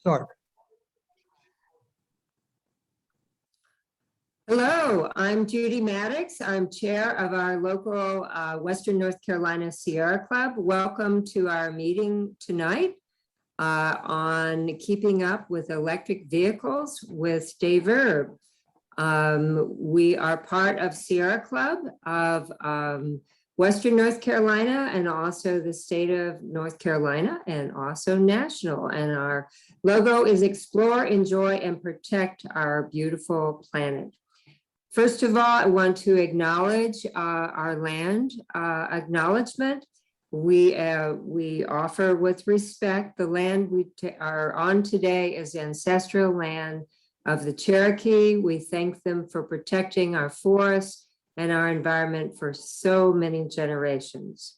Start. Hello, I'm Judy Maddox. I'm chair of our local Western North Carolina Sierra Club. Welcome to our meeting tonight on keeping up with electric vehicles with Dave Erb. We are part of Sierra Club of Western North Carolina and also the state of North Carolina and also national. And our logo is Explore, Enjoy, and Protect Our Beautiful Planet. First of all, I want to acknowledge our land acknowledgement. We offer with respect the land we are on today is ancestral land of the Cherokee. We thank them for protecting our forests and our environment for so many generations.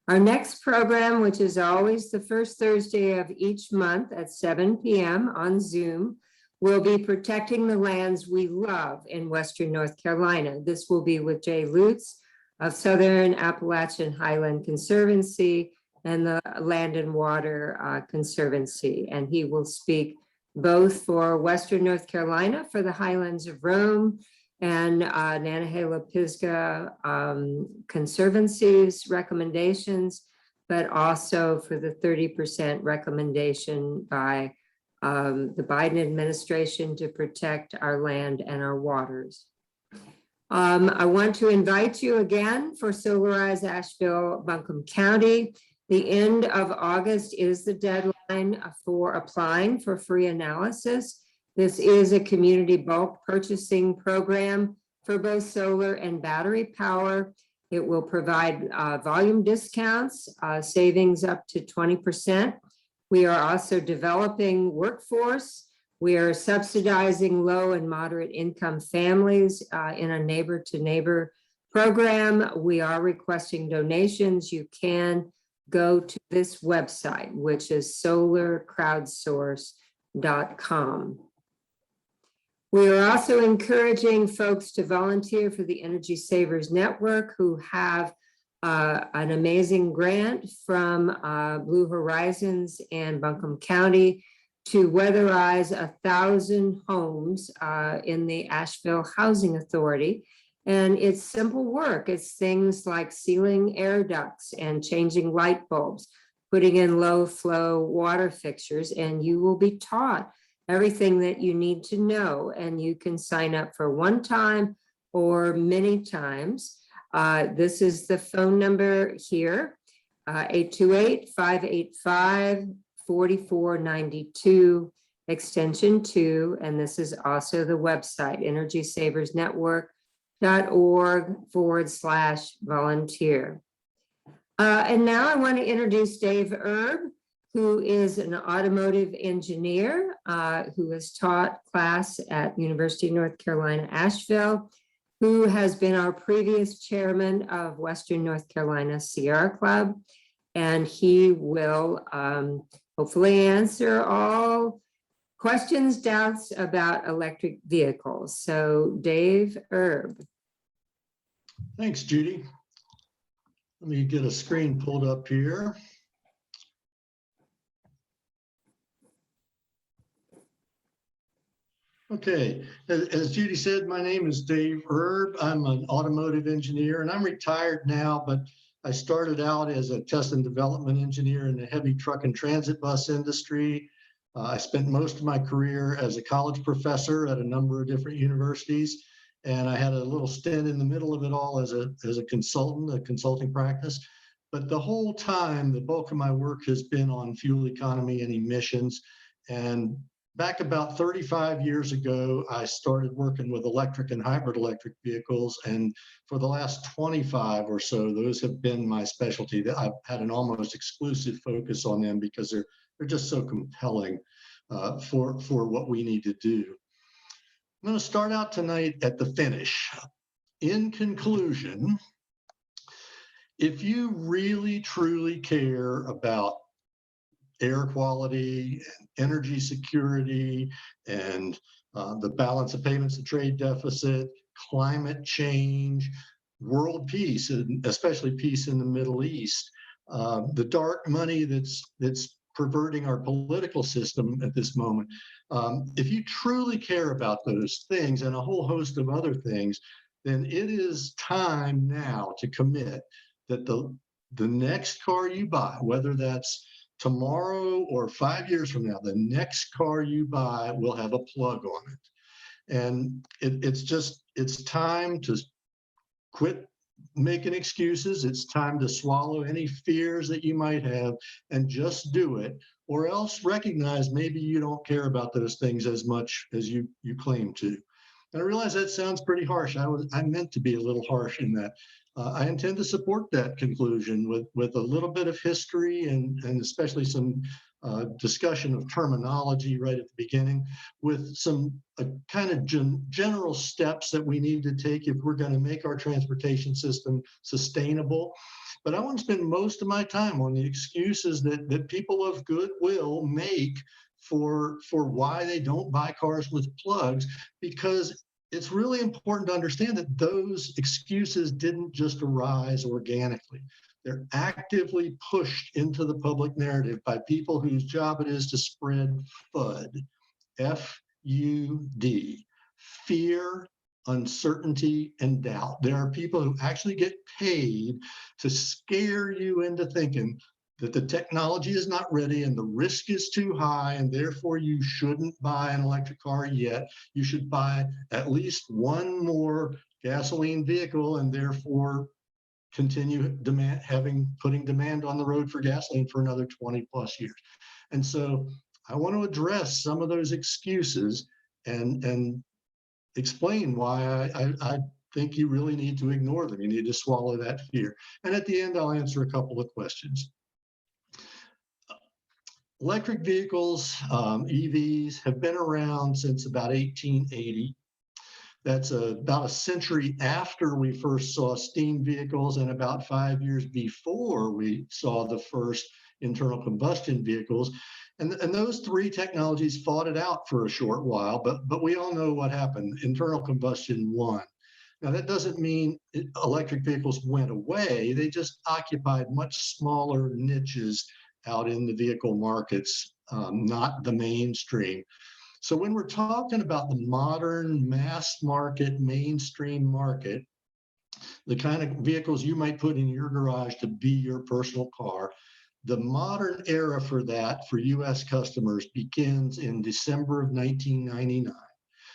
Our next program, which is always the first Thursday of each month at 7 p.m. on Zoom, will be protecting the lands we love in Western North Carolina. This will be with Jay Lutz of Southern Appalachian Highland Conservancy and the Land and Water Conservancy. And he will speak both for Western North Carolina for the Highlands of Rome and Nantahala Pisgah Conservancy's recommendations, but also for the 30% recommendation by the Biden administration to protect our land and our waters. I want to invite you again for Solarize Asheville Buncombe County. The end of August is the deadline for applying for free analysis. This is a community bulk purchasing program for both solar and battery power. It will provide volume discounts, savings up to 20%. We are also developing workforce. We are subsidizing low and moderate income families in a neighbor to neighbor program. We are requesting donations. You can go to this website, which is solarcrowdsource.com. We are also encouraging folks to volunteer for the Energy Savers Network, who have an amazing grant from Blue Horizons and Buncombe County to weatherize 1,000 homes in the Asheville Housing Authority. And it's simple work. It's things like sealing air ducts and changing light bulbs, putting in low flow water fixtures, and you will be taught everything that you need to know. And you can sign up for one time or many times. This is the phone number here, 828-585-4492, extension 2. And this is also the website, energysaversnetwork.org/volunteer. And now I want to introduce Dave Erb, who is an automotive engineer who has taught class at University of North Carolina, Asheville, who has been our previous chairman of Western North Carolina Sierra Club. And he will hopefully answer all questions, doubts about electric vehicles. So Dave Erb. Thanks, Judy. Let me get a screen pulled up here. Okay, as Judy said, my name is Dave Erb. I'm an automotive engineer and I'm retired now, but I started out as a test and development engineer in the heavy truck and transit bus industry. I spent most of my career as a college professor at a number of different universities, and I had a little stint in the middle of it all as a consultant, a consulting practice. But the whole time, the bulk of my work has been on fuel economy and emissions. And back about 35 years ago, I started working with electric and hybrid electric vehicles. And for the last 25 or so, those have been my specialty. I've had an almost exclusive focus on them because they're just so compelling for what we need to do. I'm going to start out tonight at the finish. In conclusion, if you really truly care about air quality, and energy security, and the balance of payments to trade deficit, climate change, world peace, and especially peace in the Middle East, the dark money that's perverting our political system at this moment. If you truly care about those things and a whole host of other things, then it is time now to commit that the next car you buy, whether that's tomorrow or 5 years from now, the next car you buy will have a plug on it. And it's time to quit making excuses. It's time to swallow any fears that you might have and just do it, or else recognize maybe you don't care about those things as much as you claim to. And I realize that sounds pretty harsh. I meant to be a little harsh in that. I intend to support that conclusion with a little bit of history and especially some discussion of terminology right at the beginning, with some kind of general steps that we need to take if we're going to make our transportation system sustainable. But I want to spend most of my time on the excuses that people of goodwill make for why they don't buy cars with plugs, because it's really important to understand that those excuses didn't just arise organically. They're actively pushed into the public narrative by people whose job it is to spread FUD, F-U-D, fear, uncertainty, and doubt. There are people who actually get paid to scare you into thinking that the technology is not ready and the risk is too high, and therefore you shouldn't buy an electric car yet. You should buy at least one more gasoline vehicle and therefore continue putting demand on the road for gasoline for another 20 plus years. And so I want to address some of those excuses and explain why I think you really need to ignore them. You need to swallow that fear. And at the end, I'll answer a couple of questions. Electric vehicles, EVs, have been around since about 1880. That's about a century after we first saw steam vehicles and about 5 years before we saw the first internal combustion vehicles. And those three technologies fought it out for a short while, but we all know what happened. Internal combustion won. Now, that doesn't mean electric vehicles went away. They just occupied much smaller niches out in the vehicle markets, not the mainstream. So when we're talking about the modern mass market, mainstream market, the kind of vehicles you might put in your garage to be your personal car, the modern era for that for US customers begins in December of 1999.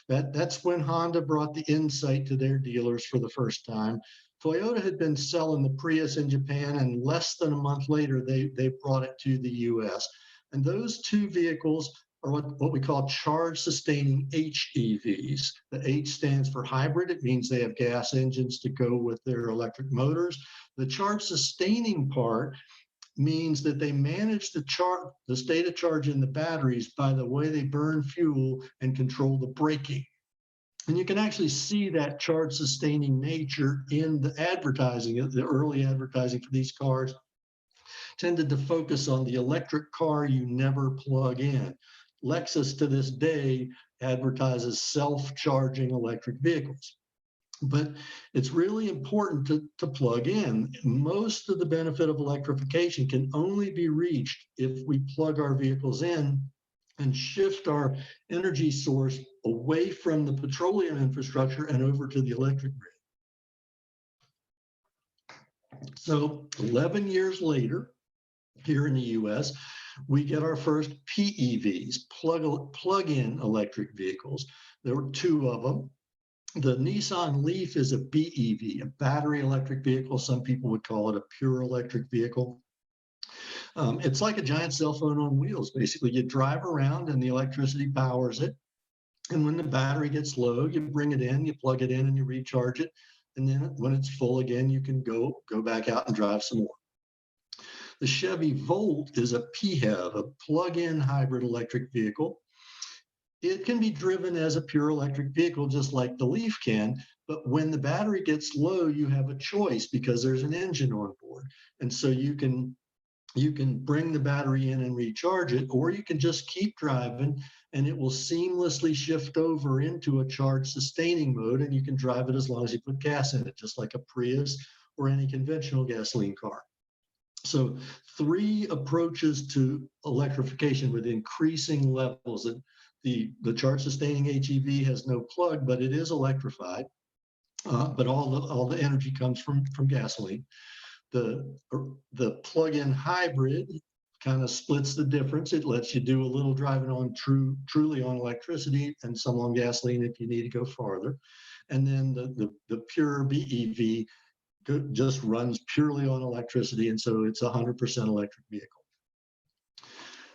That's when Honda brought the Insight to their dealers for the first time. Toyota had been selling the Prius in Japan, and less than a month later, they brought it to the US. And those two vehicles are what we call charge-sustaining HEVs. The H stands for hybrid. It means they have gas engines to go with their electric motors. The charge-sustaining part means that they manage the state of charge in the batteries by the way they burn fuel and control the braking. And you can actually see that charge-sustaining nature in the advertising. The early advertising for these cars tended to focus on the electric car you never plug in. Lexus to this day advertises self-charging electric vehicles. But it's really important to plug in. Most of the benefit of electrification can only be reached if we plug our vehicles in and shift our energy source away from the petroleum infrastructure and over to the electric grid. So 11 years later, here in the US, we get our first PEVs, plug-in electric vehicles. There were two of them. The Nissan Leaf is a BEV, a battery electric vehicle. Some people would call it a pure electric vehicle. It's like a giant cell phone on wheels. Basically, you drive around and the electricity powers it. And when the battery gets low, you bring it in, you plug it in and you recharge it. And then when it's full again, you can go back out and drive some more. The Chevy Volt is a PHEV, a plug-in hybrid electric vehicle. It can be driven as a pure electric vehicle, just like the Leaf can, but when the battery gets low, you have a choice because there's an engine on board. And so you can bring the battery in and recharge it, or you can just keep driving and it will seamlessly shift over into a charge sustaining mode, and you can drive it as long as you put gas in it, just like a Prius or any conventional gasoline car. So 3 approaches to electrification with increasing levels. And the charge sustaining HEV has no plug, but it is electrified. But all the energy comes from gasoline. The plug-in hybrid kind of splits the difference. It lets you do a little driving on truly on electricity and some on gasoline if you need to go farther. And then the pure BEV just runs purely on electricity, and so it's a 100% electric vehicle.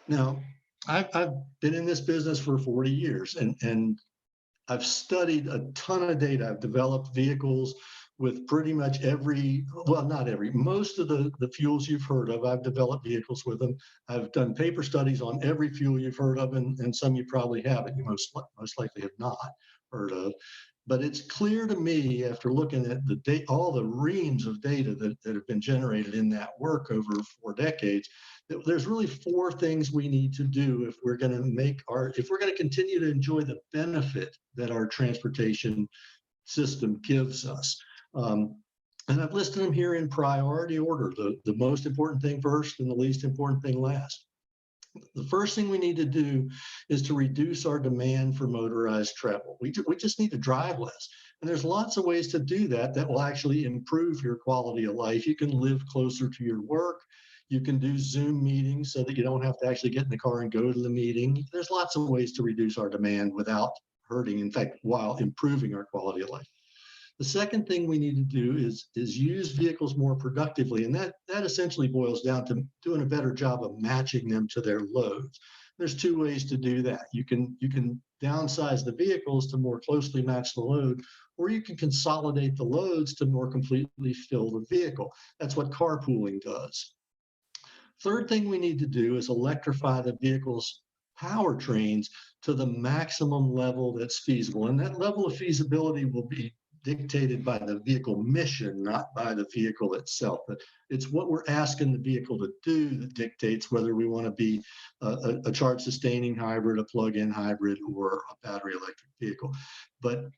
Now, I've been in this business for 40 years, and I've studied a ton of data. I've developed vehicles with pretty much most of the fuels you've heard of. I've developed vehicles with them. I've done paper studies on every fuel you've heard of, and some you probably haven't. You most likely have not heard of. But it's clear to me, after looking at all the reams of data that have been generated in that work over 4 decades, that there's really 4 things we need to do if we're going to continue to enjoy the benefit that our transportation system gives us. And I've listed them here in priority order, the most important thing first and the least important thing last. The first thing we need to do is to reduce our demand for motorized travel. We just need to drive less. And there's lots of ways to do that will actually improve your quality of life. You can live closer to your work. You can do Zoom meetings so that you don't have to actually get in the car and go to the meeting. There's lots of ways to reduce our demand without hurting, in fact, while improving our quality of life. The second thing we need to do is use vehicles more productively, and that essentially boils down to doing a better job of matching them to their loads. There's 2 ways to do that. You can downsize the vehicles to more closely match the load, or you can consolidate the loads to more completely fill the vehicle. That's what carpooling does. Third thing we need to do is electrify the vehicle's powertrains to the maximum level that's feasible, and that level of feasibility will be dictated by the vehicle mission, not by the vehicle itself. But it's what we're asking the vehicle to do that dictates whether we want to be a charge sustaining hybrid, a plug-in hybrid, or a battery electric vehicle. But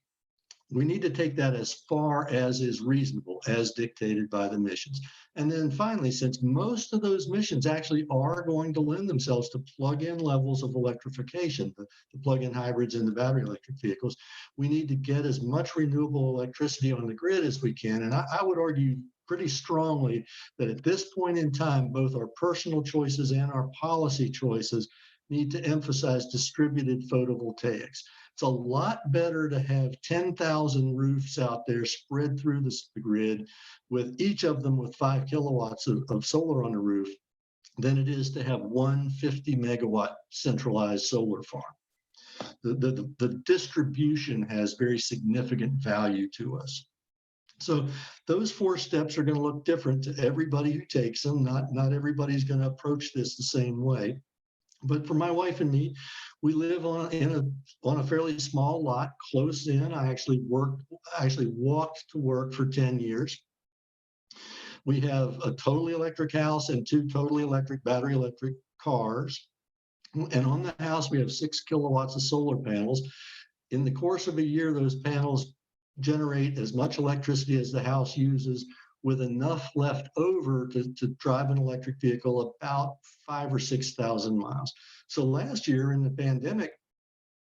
we need to take that as far as is reasonable, as dictated by the missions. And then finally, since most of those missions actually are going to lend themselves to plug-in levels of electrification, the plug-in hybrids and the battery electric vehicles, we need to get as much renewable electricity on the grid as we can. And I would argue pretty strongly that at this point in time, both our personal choices and our policy choices need to emphasize distributed photovoltaics. It's a lot better to have 10,000 roofs out there spread through the grid, with each of them with 5 kilowatts of solar on the roof, than it is to have one 50 megawatt centralized solar farm. The distribution has very significant value to us. So those 4 steps are going to look different to everybody who takes them. Not everybody's going to approach this the same way. But for my wife and me, we live on a fairly small lot close in. I actually walked to work for 10 years. We have a totally electric house and 2 totally electric battery electric cars. And on the house, we have 6 kilowatts of solar panels. In the course of a year, those panels generate as much electricity as the house uses, with enough left over to drive an electric vehicle about 5,000 or 6,000 miles. So last year in the pandemic,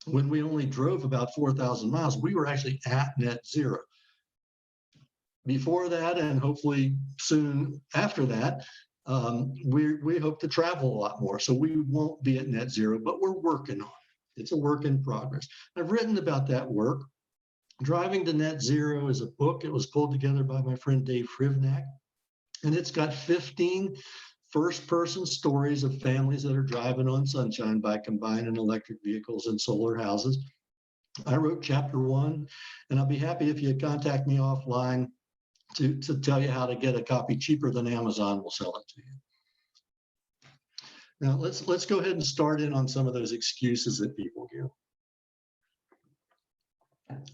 when we only drove about 4,000 miles, we were actually at net zero. Before that, and hopefully soon after that, we hope to travel a lot more. So we won't be at net zero, but we're working on it. It's a work in progress. I've written about that work. Driving to Net Zero is a book. It was pulled together by my friend Dave Frivnak, and it's got 15 first-person stories of families that are driving on sunshine by combining electric vehicles and solar houses. I wrote chapter 1, and I'll be happy if you contact me offline to tell you how to get a copy cheaper than Amazon will sell it to you. Now, let's go ahead and start in on some of those excuses that people give.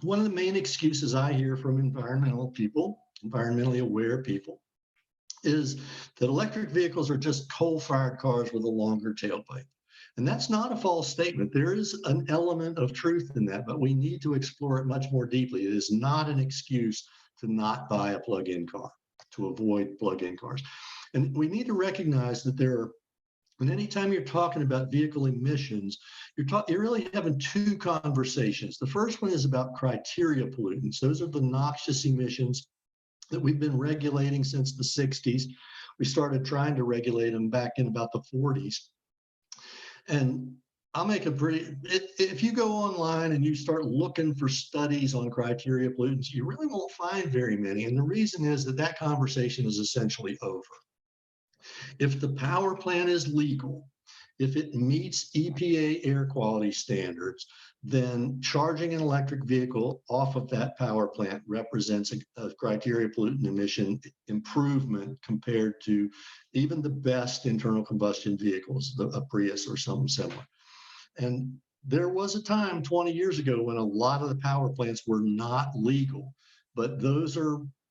One of the main excuses I hear from environmentally aware people, is that electric vehicles are just coal-fired cars with a longer tailpipe. And that's not a false statement. There is an element of truth in that, but we need to explore it much more deeply. It is not an excuse to not buy a plug-in car, to avoid plug-in cars. And we need to recognize that and anytime you're talking about vehicle emissions, you're really having two conversations. The first one is about criteria pollutants. Those are the noxious emissions that we've been regulating since the 60s. We started trying to regulate them back in about the 40s. And I'll make if you go online and you start looking for studies on criteria pollutants, you really won't find very many. And the reason is that conversation is essentially over. If the power plant is legal, if it meets EPA air quality standards, then charging an electric vehicle off of that power plant represents a criteria pollutant emission improvement compared to even the best internal combustion vehicles, a Prius or something similar. And there was a time 20 years ago when a lot of the power plants were not legal, but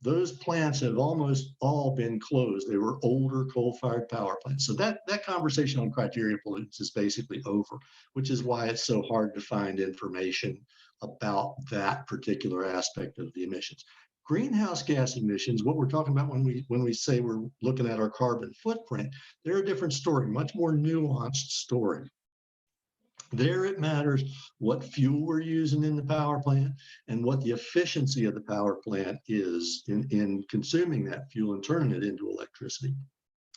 those plants have almost all been closed. They were older coal-fired power plants. So that conversation on criteria pollutants is basically over, which is why it's so hard to find information about that particular aspect of the emissions. Greenhouse gas emissions, what we're talking about when we say we're looking at our carbon footprint, they're a different story, much more nuanced story. There it matters what fuel we're using in the power plant and what the efficiency of the power plant is in consuming that fuel and turning it into electricity.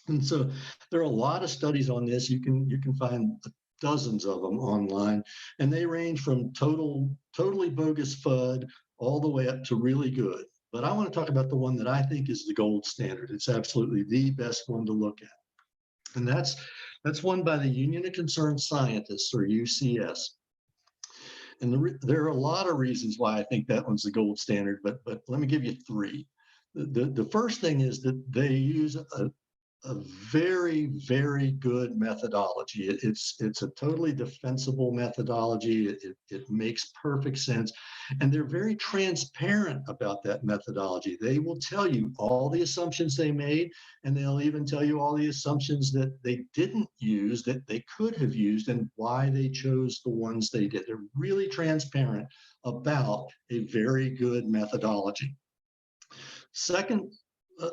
And so there are a lot of studies on this. You can find dozens of them online, and they range from totally bogus FUD all the way up to really good. But I want to talk about the one that I think is the gold standard. It's absolutely the best one to look at. And that's one by the Union of Concerned Scientists, or UCS. And there are a lot of reasons why I think that one's the gold standard, but let me give you three. The first thing is that they use a very, very good methodology. It's a totally defensible methodology. It makes perfect sense. And they're very transparent about that methodology. They will tell you all the assumptions they made, and they'll even tell you all the assumptions that they didn't use that they could have used and why they chose the ones they did. They're really transparent about a very good methodology.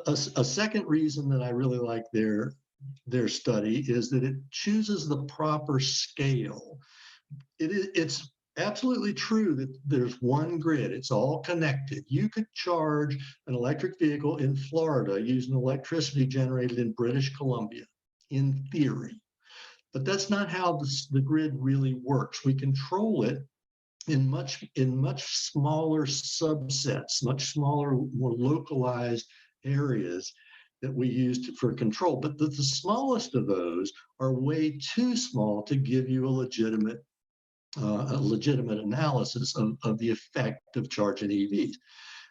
A second reason that I really like their study is that it chooses the proper scale. It's absolutely true that there's one grid. It's all connected. You could charge an electric vehicle in Florida using electricity generated in British Columbia, in theory. But that's not how the grid really works. We control it in much smaller subsets, much smaller, more localized areas that we use for control. But the smallest of those are way too small to give you a legitimate analysis of the effect of charging EVs.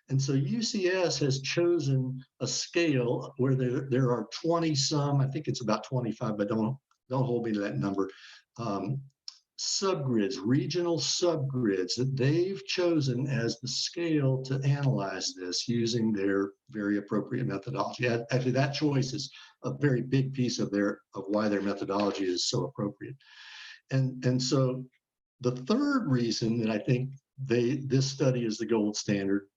And so UCS has chosen a scale where there are 20 some, I think it's about 25, but don't hold me to that number, subgrids, regional subgrids that they've chosen as the scale to analyze this using their very appropriate methodology. Actually, that choice is a very big piece of why their methodology is so appropriate. And so the third reason that I think this study is the gold standard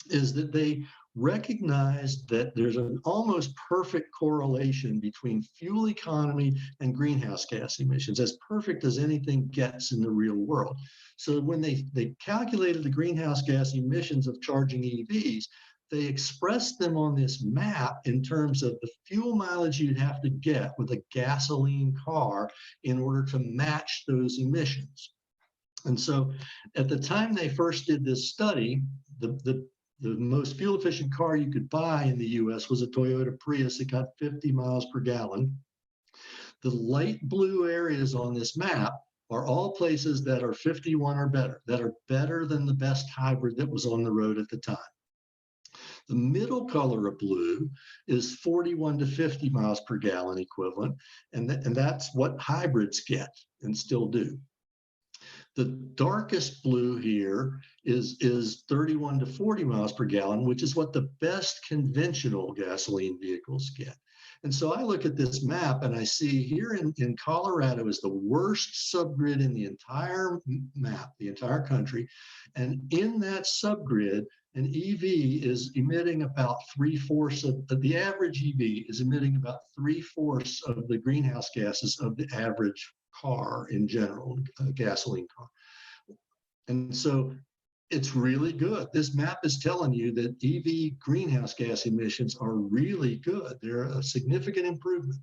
is that they recognize that there's an almost perfect correlation between fuel economy and greenhouse gas emissions, as perfect as anything gets in the real world. So when they calculated the greenhouse gas emissions of charging EVs, they expressed them on this map in terms of the fuel mileage you'd have to get with a gasoline car in order to match those emissions. And so at the time they first did this study, the most fuel efficient car you could buy in the US was a Toyota Prius. It got 50 miles per gallon. The light blue areas on this map are all places that are 51 or better, that are better than the best hybrid that was on the road at the time. The middle color of blue is 41 to 50 miles per gallon equivalent, and that's what hybrids get and still do. The darkest blue here is 31 to 40 miles per gallon, which is what the best conventional gasoline vehicles get. And so I look at this map and I see here in Colorado is the worst subgrid in the entire map, the entire country. And in that subgrid, An EV is emitting about 3/4 of the average EV is emitting about 3/4 of the greenhouse gases of the average car in general, a gasoline car. And so it's really good. This map is telling you that EV greenhouse gas emissions are really good. They're a significant improvement,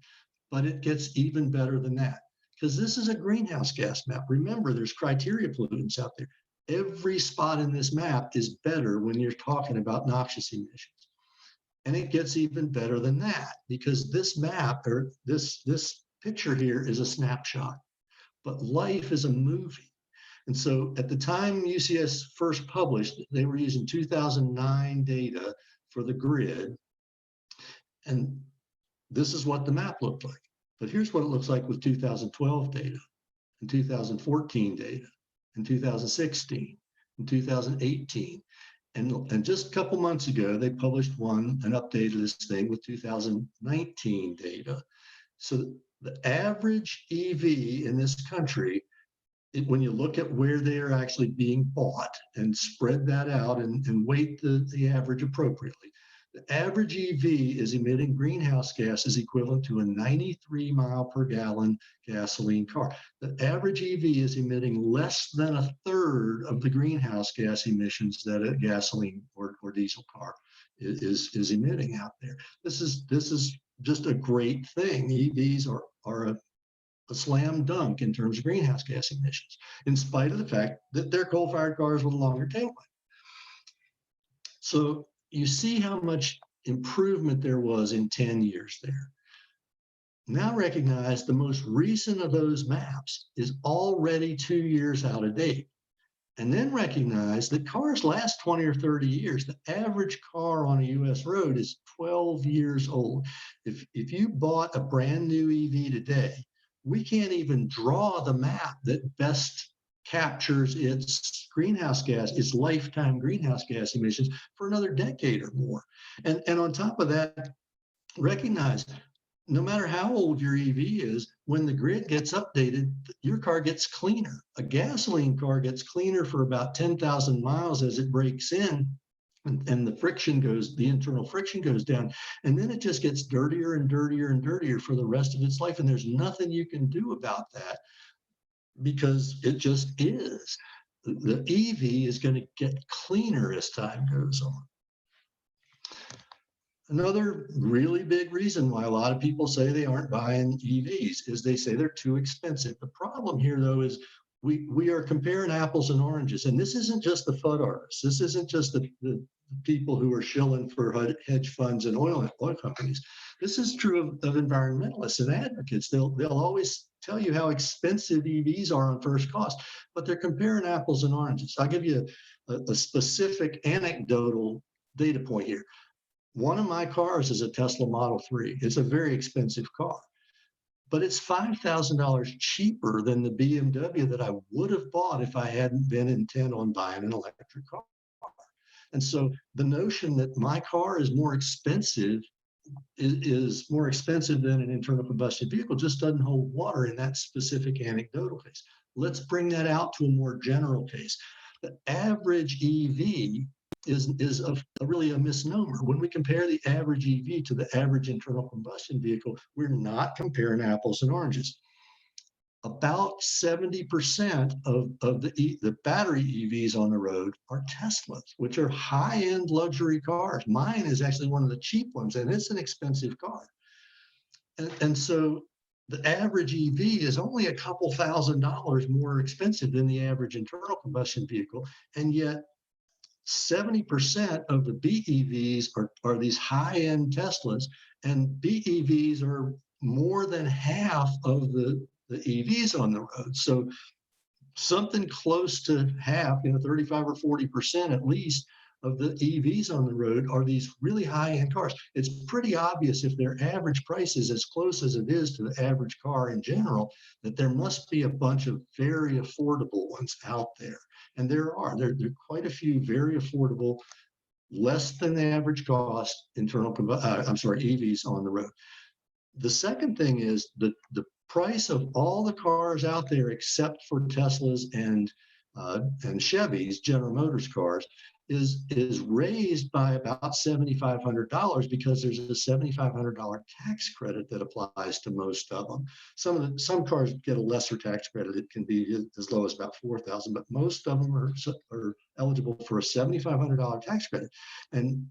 but it gets even better than that because this is a greenhouse gas map. Remember, there's criteria pollutants out there. Every spot in this map is better when you're talking about noxious emissions. And it gets even better than that because this map or this picture here is a snapshot, but life is a movie. And so at the time UCS first published, they were using 2009 data for the grid. And this is what the map looked like. But here's what it looks like with 2012 data, and 2014 data, and 2016, and 2018. And just a couple months ago, they published an updated this thing with 2019 data. So the average EV in this country, when you look at where they are actually being bought and spread that out and weight the average appropriately, the average EV is emitting greenhouse gases equivalent to a 93 mile per gallon gasoline car. The average EV is emitting less than a third of the greenhouse gas emissions that a gasoline or diesel car is emitting out there. This is just a great thing. EVs are a slam dunk in terms of greenhouse gas emissions, in spite of the fact that they're coal-fired cars with a longer tailpipe. So you see how much improvement there was in 10 years there. Now recognize the most recent of those maps is already 2 years out of date. And then recognize that cars last 20 or 30 years. The average car on a US road is 12 years old. If you bought a brand new EV today, we can't even draw the map that best captures its greenhouse gas, its lifetime greenhouse gas emissions for another decade or more. And on top of that, recognize no matter how old your EV is, when the grid gets updated, your car gets cleaner. A gasoline car gets cleaner for about 10,000 miles as it breaks in, and the internal friction goes down, and then it just gets dirtier and dirtier and dirtier for the rest of its life. And there's nothing you can do about that because it just is. The EV is going to get cleaner as time goes on. Another really big reason why a lot of people say they aren't buying EVs is they say they're too expensive. The problem here, though, is we are comparing apples and oranges. And this isn't just the FUD artists. This isn't just the people who are shilling for hedge funds and oil companies. This is true of environmentalists and advocates. They'll always tell you how expensive EVs are on first cost, but they're comparing apples and oranges. I'll give you a specific anecdotal data point here. One of my cars is a Tesla Model 3. It's a very expensive car, but it's $5,000 cheaper than the BMW that I would have bought if I hadn't been intent on buying an electric car. And so the notion that my car is more expensive than an internal combustion vehicle just doesn't hold water in that specific anecdotal case. Let's bring that out to a more general case. The average EV is really a misnomer. When we compare the average EV to the average internal combustion vehicle, we're not comparing apples and oranges. About 70% of the battery EVs on the road are Teslas, which are high-end luxury cars. Mine is actually one of the cheap ones, and it's an expensive car. And so the average EV is only a couple $1,000s more expensive than the average internal combustion vehicle, and yet 70% of the BEVs are these high-end Teslas, and BEVs are more than half of the EVs on the road. So something close to half, 35 or 40% at least of the EVs on the road are these really high-end cars. It's pretty obvious if their average price is as close as it is to the average car in general, that there must be a bunch of very affordable ones out there. And there are quite a few very affordable, less than the average cost EVs on the road. The second thing is the price of all the cars out there except for Teslas and Chevys, General Motors cars, is raised by about $7,500 because there's a $7,500 tax credit that applies to most of them. Some cars get a lesser tax credit. It can be as low as about $4,000, but most of them are eligible for a $7,500 tax credit. And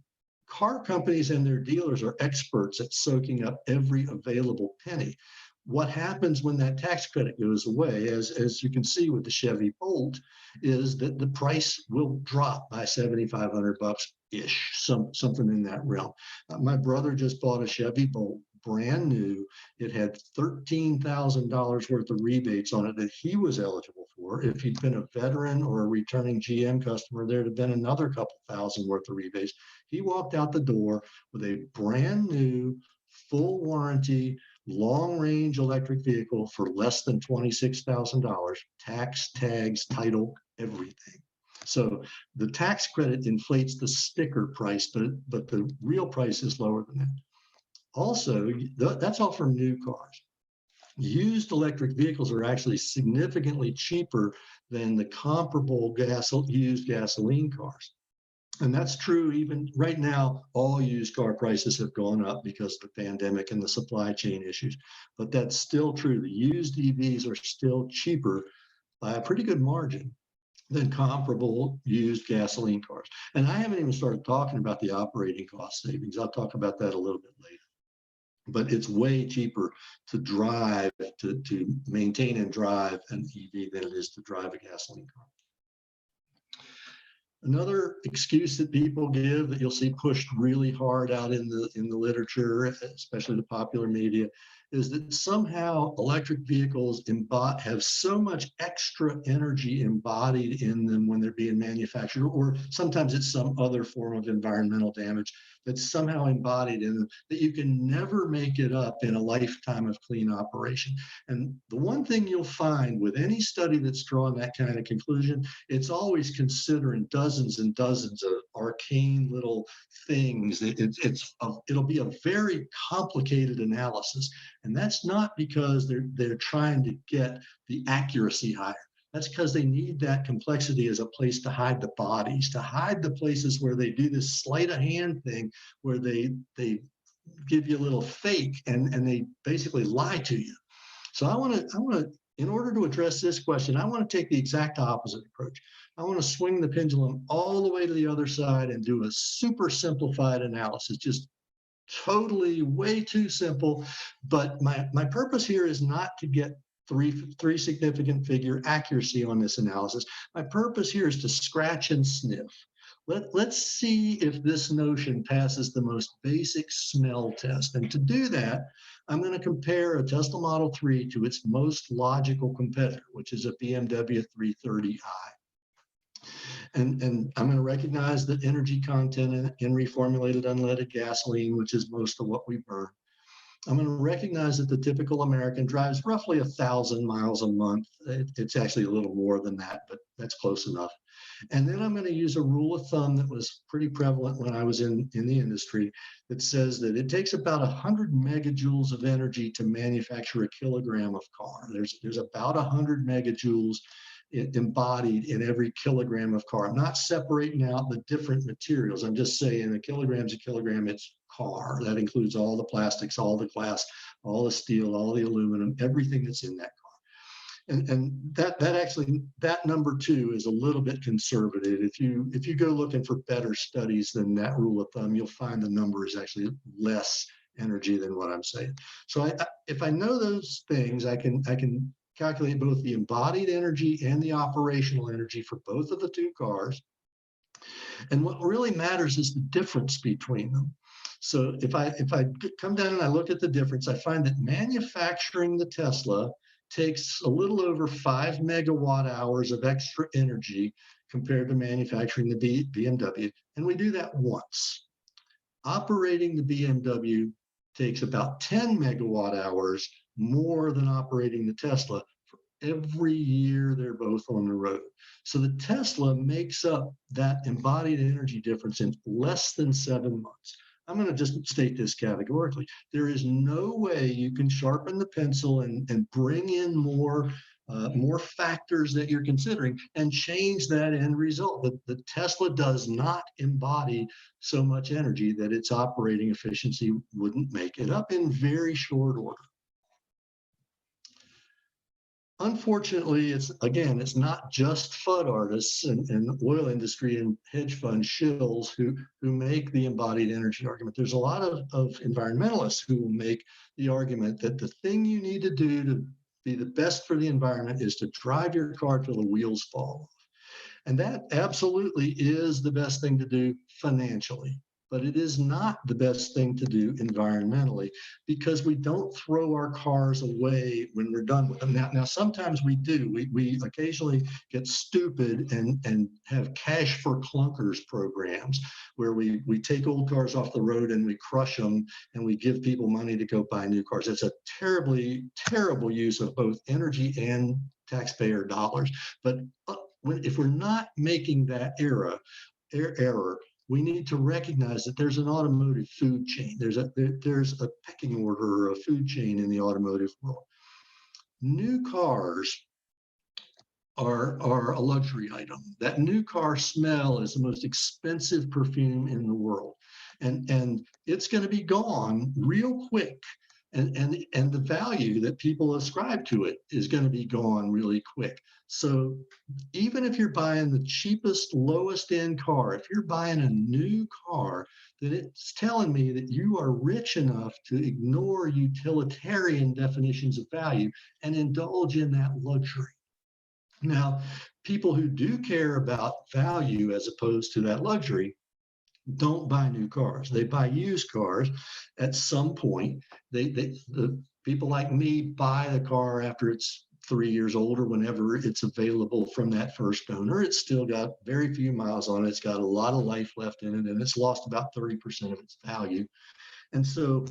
car companies and their dealers are experts at soaking up every available penny. What happens when that tax credit goes away, as you can see with the Chevy Bolt, is that the price will drop by $7,500-ish, something in that realm. My brother just bought a Chevy Bolt, brand new. It had $13,000 worth of rebates on it that he was eligible for. If he'd been a veteran or a returning GM customer, there'd have been another couple thousand worth of rebates. He walked out the door with a brand new, full warranty, long-range electric vehicle for less than $26,000, tax, tags, title, everything. So the tax credit inflates the sticker price, but the real price is lower than that. Also, that's all for new cars. Used electric vehicles are actually significantly cheaper than the comparable used gasoline cars. And that's true even right now. All used car prices have gone up because of the pandemic and the supply chain issues, but that's still true. The used EVs are still cheaper by a pretty good margin than comparable used gasoline cars. And I haven't even started talking about the operating cost savings. I'll talk about that a little bit later. But it's way cheaper to drive, to maintain and drive an EV than it is to drive a gasoline car. Another excuse that people give that you'll see pushed really hard out in the literature, especially the popular media, is that somehow electric vehicles have so much extra energy embodied in them when they're being manufactured, or sometimes it's some other form of environmental damage that's somehow embodied in them, that you can never make it up in a lifetime of clean operation. And the one thing you'll find with any study that's drawn that kind of conclusion, it's always considering dozens and dozens of arcane little things. It'll be a very complicated analysis. And that's not because they're trying to get the accuracy higher. That's because they need that complexity as a place to hide the bodies, to hide the places where they do this sleight of hand thing, where they give you a little fake and they basically lie to you. So I want to, in order to address this question, I want to take the exact opposite approach. I want to swing the pendulum all the way to the other side and do a super simplified analysis, just totally way too simple. But my purpose here is not to get three significant figure accuracy on this analysis. My purpose here is to scratch and sniff. Let's see if this notion passes the most basic smell test. And to do that, I'm going to compare a Tesla Model 3 to its most logical competitor, which is a BMW 330i. And I'm going to recognize the energy content in reformulated unleaded gasoline, which is most of what we burn. I'm going to recognize that the typical American drives roughly 1,000 miles a month. It's actually a little more than that, but that's close enough. And then I'm going to use a rule of thumb that was pretty prevalent when I was in the industry that says that it takes about 100 megajoules of energy to manufacture a kilogram of car. There's about 100 megajoules embodied in every kilogram of car. I'm not separating out the different materials. I'm just saying a kilogram's a kilogram, it's car. That includes all the plastics, all the glass, all the steel, all the aluminum, everything that's in that car. And that number two is a little bit conservative. If you go looking for better studies than that rule of thumb, you'll find the number is actually less energy than what I'm saying. So if I know those things, I can calculate both the embodied energy and the operational energy for both of the two cars. And what really matters is the difference between them. So if I come down and I look at the difference, I find that manufacturing the Tesla takes a little over 5 megawatt hours of extra energy compared to manufacturing the BMW. And we do that once. Operating the BMW takes about 10 megawatt hours more than operating the Tesla for every year they're both on the road. So the Tesla makes up that embodied energy difference in less than 7 months. I'm going to just state this categorically. There is no way you can sharpen the pencil and bring in more more factors that you're considering, and change that end result. The Tesla does not embody so much energy that its operating efficiency wouldn't make it up in very short order. Unfortunately, it's not just FUD artists and oil industry and hedge fund shills who make the embodied energy argument. There's a lot of environmentalists who will make the argument that the thing you need to do to be the best for the environment is to drive your car till the wheels fall off. And that absolutely is the best thing to do financially, but it is not the best thing to do environmentally, because we don't throw our cars away when we're done with them. Now sometimes we do. We occasionally get stupid and have cash for clunkers programs where we take old cars off the road and we crush them and we give people money to go buy new cars. It's a terrible use of both energy and taxpayer dollars. But if we're not making that error, we need to recognize that there's an automotive food chain. There's a pecking order or a food chain in the automotive world. New cars are a luxury item. That new car smell is the most expensive perfume in the world. And it's going to be gone real quick. And the value that people ascribe to it is going to be gone really quick. So even if you're buying the cheapest, lowest end car, if you're buying a new car, then it's telling me that you are rich enough to ignore utilitarian definitions of value and indulge in that luxury. Now, people who do care about value as opposed to that luxury don't buy new cars. They buy used cars at some point. The people like me buy the car after it's 3 years old or whenever it's available from that first owner. It's still got very few miles on it. It's got a lot of life left in it, and it's lost about 30% of its value. And so,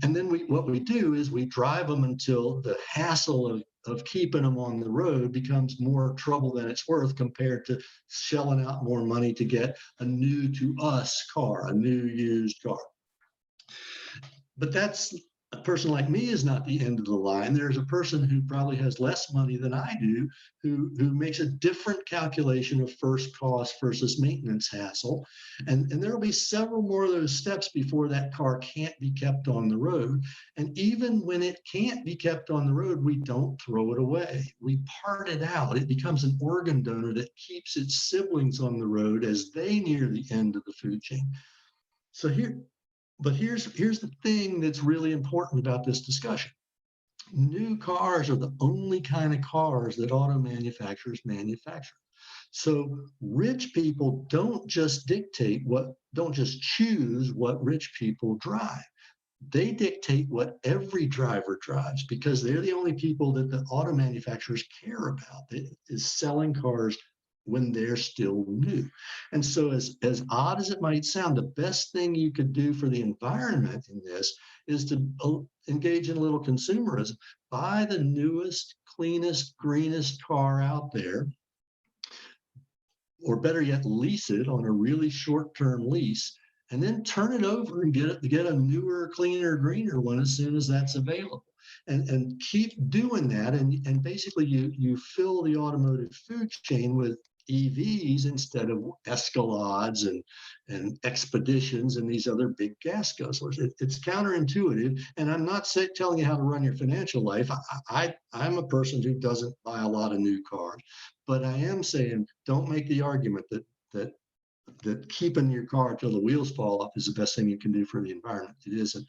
and then what we do is we drive them until the hassle of keeping them on the road becomes more trouble than it's worth compared to shelling out more money to get a new to us car, a new used car. But that's, a person like me is not the end of the line. There's a person who probably has less money than I do, who makes a different calculation of first cost versus maintenance hassle. And there will be several more of those steps before that car can't be kept on the road. And even when it can't be kept on the road, we don't throw it away. We part it out. It becomes an organ donor that keeps its siblings on the road as they near the end of the food chain. So here's the thing that's really important about this discussion. New cars are the only kind of cars that auto manufacturers manufacture. So rich people don't just choose what rich people drive. They dictate what every driver drives, because they're the only people that the auto manufacturers care about, is selling cars when they're still new. And so as odd as it might sound, the best thing you could do for the environment in this is to engage in a little consumerism. Buy the newest, cleanest, greenest car out there, or better yet, lease it on a really short-term lease, and then turn it over and get a newer, cleaner, greener one as soon as that's available. And keep doing that, and basically you fill the automotive food chain with EVs instead of Escalades and Expeditions and these other big gas guzzlers. It's counterintuitive, and I'm not telling you how to run your financial life. I'm a person who doesn't buy a lot of new cars, but I am saying don't make the argument that keeping your car till the wheels fall off is the best thing you can do for the environment. It isn't.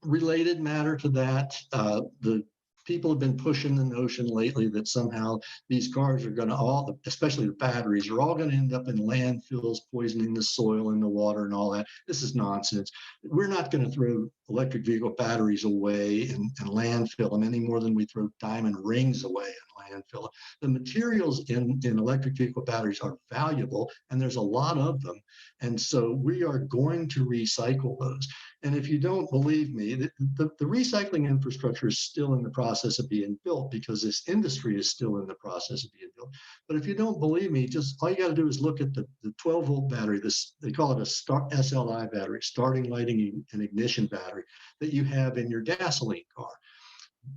Related matter to that, the people have been pushing the notion lately that somehow these cars are going to especially the batteries, are all going to end up in landfills, poisoning the soil and the water and all that. This is nonsense. We're not going to throw electric vehicle batteries away and landfill them any more than we throw diamond rings away and landfill them. The materials in electric vehicle batteries are valuable, and there's a lot of them. And so we are going to recycle those. And if you don't believe me, the recycling infrastructure is still in the process of being built, because this industry is still in the process of being built. But if you don't believe me, just all you got to do is look at the 12-volt battery. They call it a SLI battery, starting, lighting, and ignition battery, that you have in your gasoline car.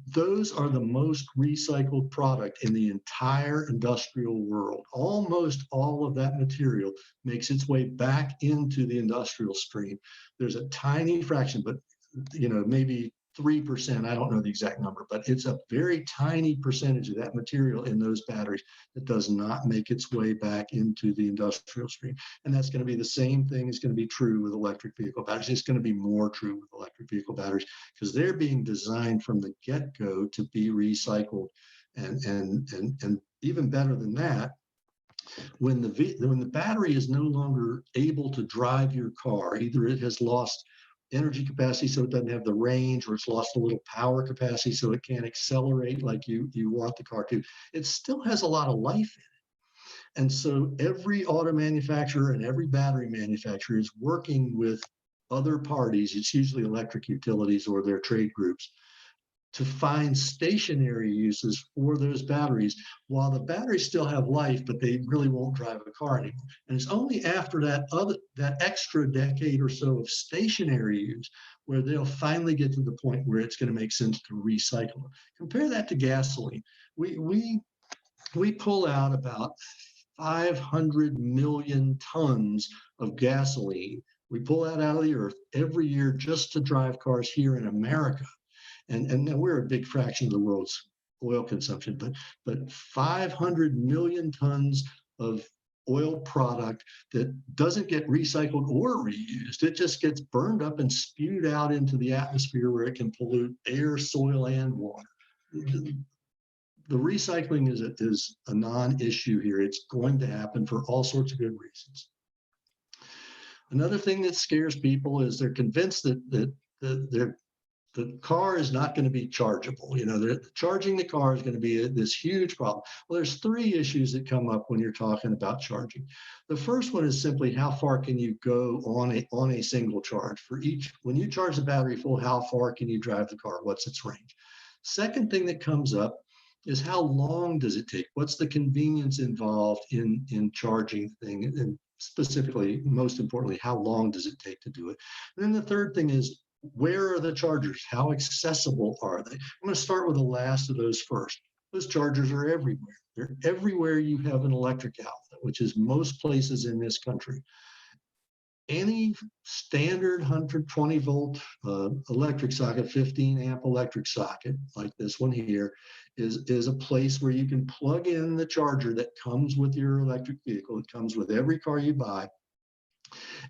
those are the most recycled product in the entire industrial world. Almost all of that material makes its way back into the industrial stream. There's a tiny fraction, but maybe 3%, I don't know the exact number, but it's a very tiny percentage of that material in those batteries that does not make its way back into the industrial stream. And that's going to be the same thing is going to be true with electric vehicle batteries. It's going to be more true with electric vehicle batteries because they're being designed from the get-go to be recycled. And even better than that, when the battery is no longer able to drive your car, either it has lost energy capacity so it doesn't have the range, or it's lost a little power capacity so it can't accelerate like you want the car to, it still has a lot of life in it. And so every auto manufacturer and every battery manufacturer is working with other parties, it's usually electric utilities or their trade groups, to find stationary uses for those batteries while the batteries still have life, but they really won't drive a car anymore. And it's only after that extra decade or so of stationary use where they'll finally get to the point where it's going to make sense to recycle them. Compare that to gasoline. We pull out about 500 million tons of gasoline. We pull that out of the earth every year just to drive cars here in America. And we're a big fraction of the world's oil consumption, but 500 million tons of oil product that doesn't get recycled or reused. It just gets burned up and spewed out into the atmosphere where it can pollute air, soil, and water. The recycling is a non-issue here. It's going to happen for all sorts of good reasons. Another thing that scares people is they're convinced that the car is not going to be chargeable. Charging the car is going to be this huge problem. Well, there's three issues that come up when you're talking about charging. The first one is simply how far can you go on a single charge? For each, when you charge the battery full, how far can you drive the car? What's its range? Second thing that comes up is how long does it take? What's the convenience involved in charging the thing? And specifically, most importantly, how long does it take to do it? And then the third thing is, where are the chargers? How accessible are they? I'm going to start with the last of those first. Those chargers are everywhere. They're everywhere you have an electric outlet, which is most places in this country. Any standard 120 volt electric socket, 15 amp electric socket, like this one here, is a place where you can plug in the charger that comes with your electric vehicle. It comes with every car you buy.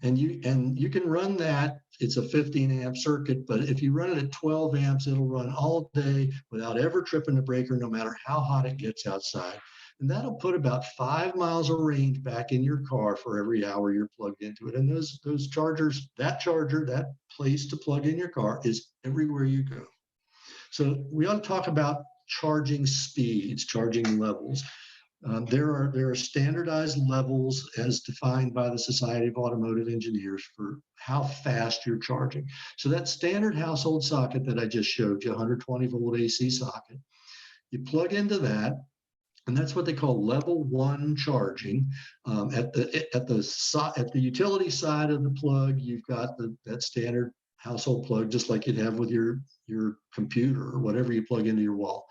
And you can run that. It's a 15 amp circuit, but if you run it at 12 amps, it'll run all day without ever tripping the breaker, no matter how hot it gets outside. And that'll put about 5 miles of range back in your car for every hour you're plugged into it. And those chargers, that place to plug in your car is everywhere you go. So we ought to talk about charging speeds, charging levels. There are standardized levels as defined by the Society of Automotive Engineers for how fast you're charging. So that standard household socket that I just showed you, 120 volt AC socket, you plug into that, and that's what they call level 1 charging. At the utility side of the plug, you've got that standard household plug, just like you'd have with your computer or whatever you plug into your wall.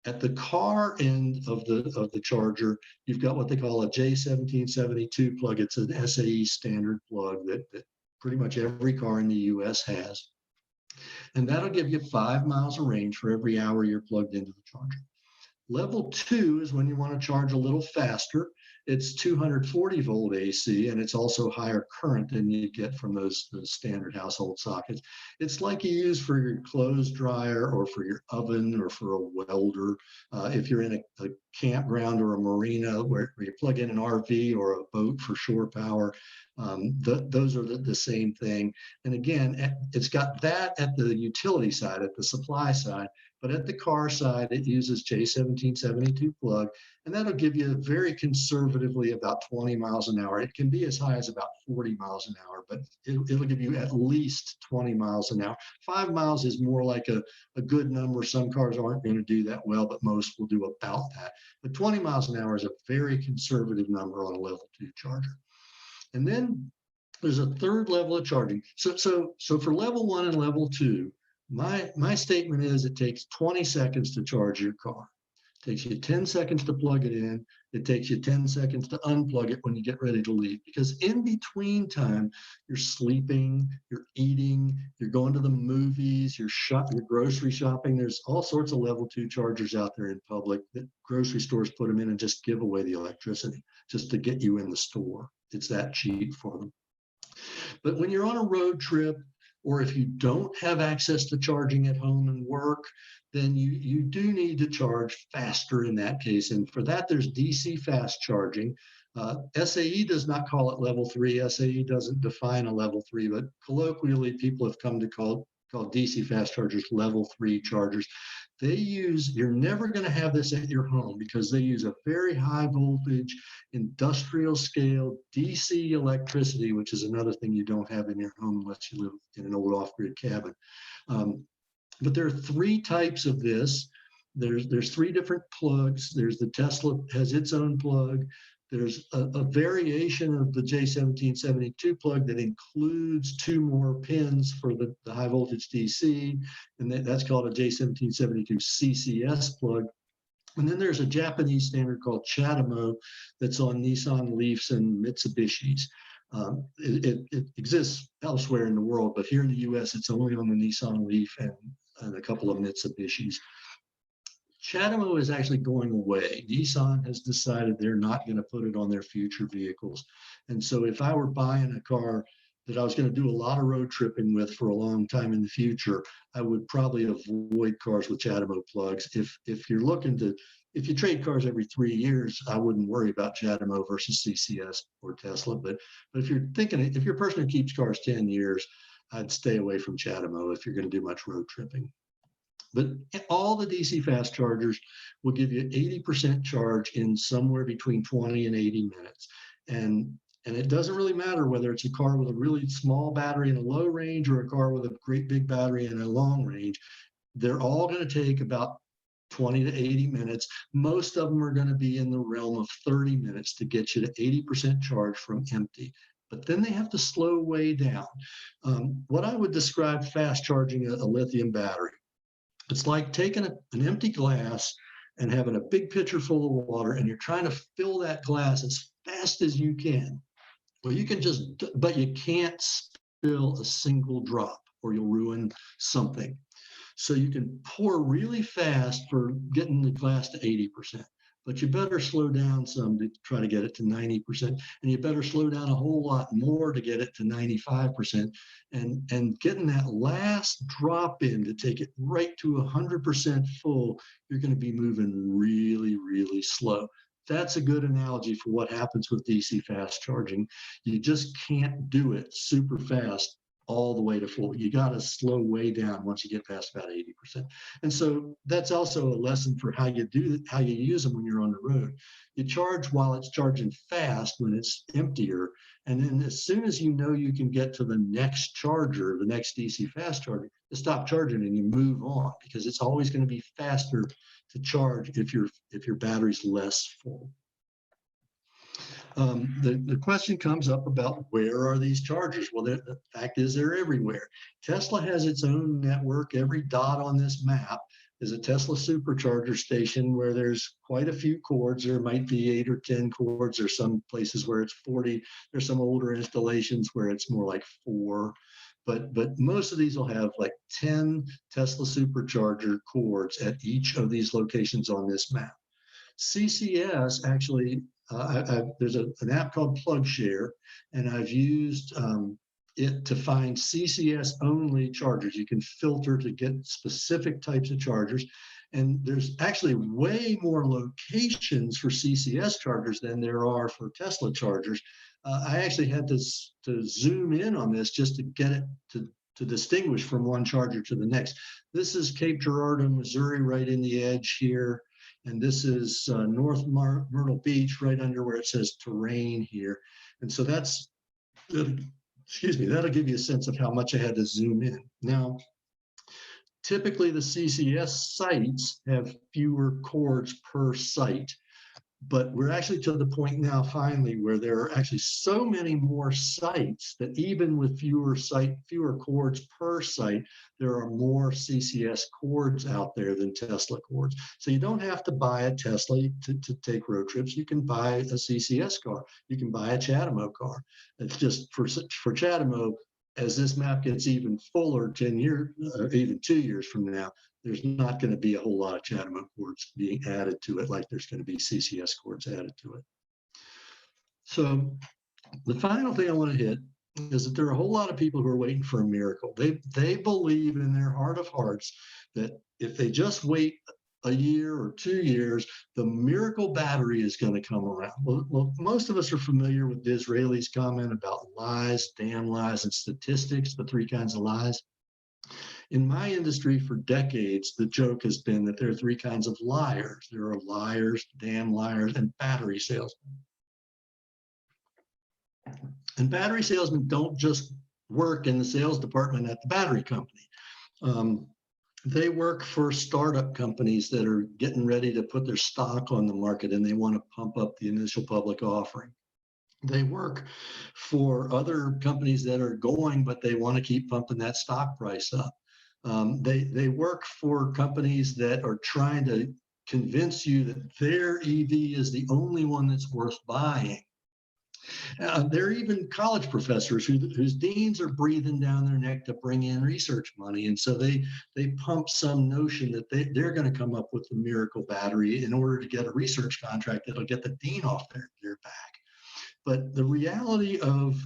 At the car end of the charger, you've got what they call a J1772 plug. It's an SAE standard plug that pretty much every car in the US has. And that'll give you 5 miles of range for every hour you're plugged into the charger. Level 2 is when you want to charge a little faster. It's 240 volt AC, and it's also higher current than you get from those standard household sockets. It's like you use for your clothes dryer or for your oven or for a welder. If you're in a campground or a marina where you plug in an RV or a boat for shore power, those are the same thing. And again, it's got that at the utility side, at the supply side, but at the car side, it uses J1772 plug, and that'll give you very conservatively about 20 miles an hour. It can be as high as about 40 miles an hour, but it'll give you at least 20 miles an hour. 5 miles is more like a good number. Some cars aren't going to do that well, but most will do about that. But 20 miles an hour is a very conservative number on a level 2 charger. And then there's a third level of charging. So for level 1 and level 2, My statement is it takes 20 seconds to charge your car. It takes you 10 seconds to plug it in. It takes you 10 seconds to unplug it when you get ready to leave. Because in between time, you're sleeping, you're eating, you're going to the movies, you're grocery shopping. There's all sorts of level 2 chargers out there in public that grocery stores put them in and just give away the electricity just to get you in the store. It's that cheap for them. But when you're on a road trip, or if you don't have access to charging at home and work, then you do need to charge faster in that case. And for that, there's DC fast charging. SAE does not call it level 3. SAE doesn't define a level 3, but colloquially, people have come to call DC fast chargers level 3 chargers. You're never going to have this at your home because they use a very high voltage, industrial scale DC electricity, which is another thing you don't have in your home unless you live in an old off-grid cabin. But there are 3 types of this. There's 3 different plugs. There's the Tesla has its own plug. There's a variation of the J1772 plug that includes 2 more pins for the high voltage DC, and that's called a J1772 CCS plug. And then there's a Japanese standard called CHAdeMO that's on Nissan Leafs and Mitsubishis. It exists elsewhere in the world, but here in the US, it's only on the Nissan Leaf and a couple of Mitsubishis. CHAdeMO is actually going away. Nissan has decided they're not going to put it on their future vehicles. And so if I were buying a car that I was going to do a lot of road tripping with for a long time in the future, I would probably avoid cars with CHAdeMO plugs. If you trade cars every 3 years, I wouldn't worry about CHAdeMO versus CCS or Tesla. But if you're a person who keeps cars 10 years, I'd stay away from CHAdeMO if you're going to do much road tripping. But all the DC fast chargers will give you 80% charge in somewhere between 20 and 80 minutes. And it doesn't really matter whether it's a car with a really small battery in a low range or a car with a great big battery in a long range. They're all going to take about 20 to 80 minutes. Most of them are going to be in the realm of 30 minutes to get you to 80% charge from empty. But then they have to slow way down. What I would describe fast charging a lithium battery. It's like taking an empty glass and having a big pitcher full of water, and you're trying to fill that glass as fast as you can. Well, but you can't spill a single drop or you'll ruin something. So you can pour really fast for getting the glass to 80%, but you better slow down some to try to get it to 90%. And you better slow down a whole lot more to get it to 95%. And getting that last drop in to take it right to 100% full, you're going to be moving really, really slow. That's a good analogy for what happens with DC fast charging. You just can't do it super fast all the way to full. You got to slow way down once you get past about 80%. And so that's also a lesson for how you use them when you're on the road. You charge while it's charging fast when it's emptier. And then as soon as you know you can get to the next charger, the next DC fast charger, you stop charging and you move on, because it's always going to be faster to charge if your battery's less full. The question comes up about where are these chargers? Well, the fact is they're everywhere. Tesla has its own network. Every dot on this map is a Tesla supercharger station where there's quite a few cords. There might be 8 or 10 cords. There's some places where it's 40. There's some older installations where it's more like 4. But most of these will have like 10 Tesla supercharger cords at each of these locations on this map. CCS actually, there's an app called PlugShare, and I've used it to find CCS only chargers. You can filter to get specific types of chargers. And there's actually way more locations for CCS chargers than there are for Tesla chargers. I actually had to zoom in on this just to get it to distinguish from one charger to the next. This is Cape Girardeau, Missouri, right in the edge here. And this is North Myrtle Beach, right under where it says terrain here. And so that'll give you a sense of how much I had to zoom in. Now, typically the CCS sites have fewer cords per site, But we're actually to the point now, finally, where there are actually so many more sites that even with fewer cords per site, there are more CCS cords out there than Tesla cords. So you don't have to buy a Tesla to take road trips. You can buy a CCS car. You can buy a CHAdeMO car. It's just for CHAdeMO, as this map gets even fuller 10 years, even 2 years from now, there's not going to be a whole lot of CHAdeMO cords being added to it like there's going to be CCS cords added to it. So the final thing I want to hit is that there are a whole lot of people who are waiting for a miracle. They believe in their heart of hearts that if they just wait a year or 2 years, the miracle battery is going to come around. Well, most of us are familiar with Disraeli's comment about lies, damn lies, and statistics, the 3 kinds of lies. In my industry for decades, the joke has been that there are 3 kinds of liars. There are liars, damn liars, and battery salesmen. And battery salesmen don't just work in the sales department at the battery company. They work for startup companies that are getting ready to put their stock on the market and they want to pump up the initial public offering. They work for other companies that are going, but they want to keep pumping that stock price up. They work for companies that are trying to convince you that their EV is the only one that's worth buying. There are even college professors whose deans are breathing down their neck to bring in research money. And so they pump some notion that they're going to come up with the miracle battery in order to get a research contract that'll get the dean off their back. But the reality of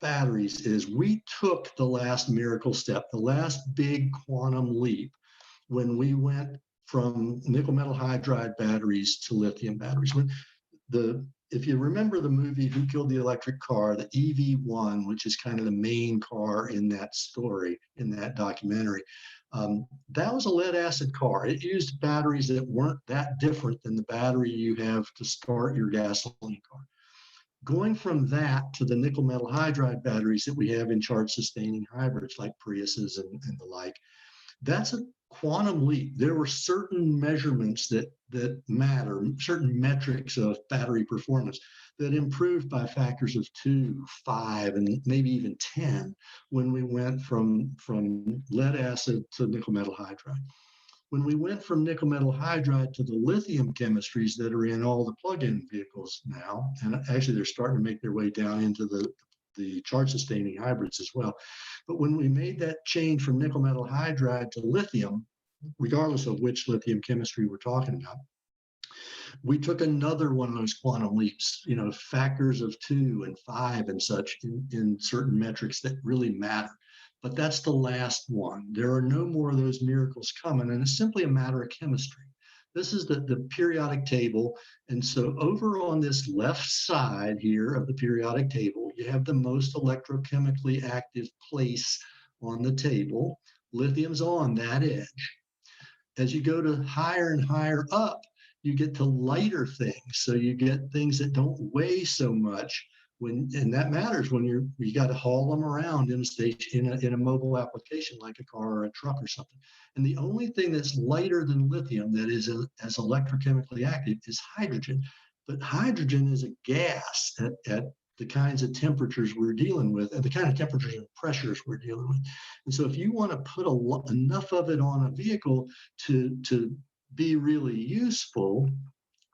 batteries is we took the last miracle step, the last big quantum leap when we went from nickel metal hydride batteries to lithium batteries. If you remember the movie Who Killed the Electric Car, the EV1, which is kind of the main car in that story, in that documentary, that was a lead acid car. It used batteries that weren't that different than the battery you have to start your gasoline car. Going from that to the nickel metal hydride batteries that we have in charge sustaining hybrids like Priuses and the like, that's a quantum leap. There were certain measurements that matter, certain metrics of battery performance that improved by factors of 2, 5, and maybe even 10 when we went from lead acid to nickel metal hydride. When we went from nickel metal hydride to the lithium chemistries that are in all the plug-in vehicles now, and actually they're starting to make their way down into the charge sustaining hybrids as well. But when we made that change from nickel metal hydride to lithium, regardless of which lithium chemistry we're talking about, we took another one of those quantum leaps, factors of 2 and 5 and such in certain metrics that really matter. But that's the last one. There are no more of those miracles coming, and it's simply a matter of chemistry. This is the periodic table. And so over on this left side here of the periodic table, you have the most electrochemically active place on the table. Lithium's on that edge. As you go to higher and higher up, you get to lighter things. So you get things that don't weigh so much. And that matters when you got to haul them around in a mobile application like a car or a truck or something. And the only thing that's lighter than lithium that is as electrochemically active is hydrogen. But hydrogen is a gas at the kinds of temperatures we're dealing with, and the kind of temperatures and pressures we're dealing with. And so if you want to put enough of it on a vehicle to be really useful,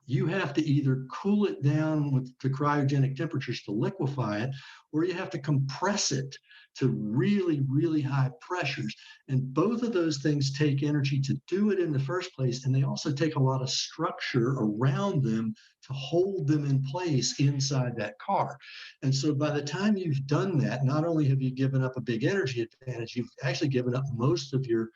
you have to either cool it down to cryogenic temperatures to liquefy it, or you have to compress it to really, really high pressures. And both of those things take energy to do it in the first place, and they also take a lot of structure around them to hold them in place inside that car. And so by the time you've done that, not only have you given up a big energy advantage, you've actually given up most of your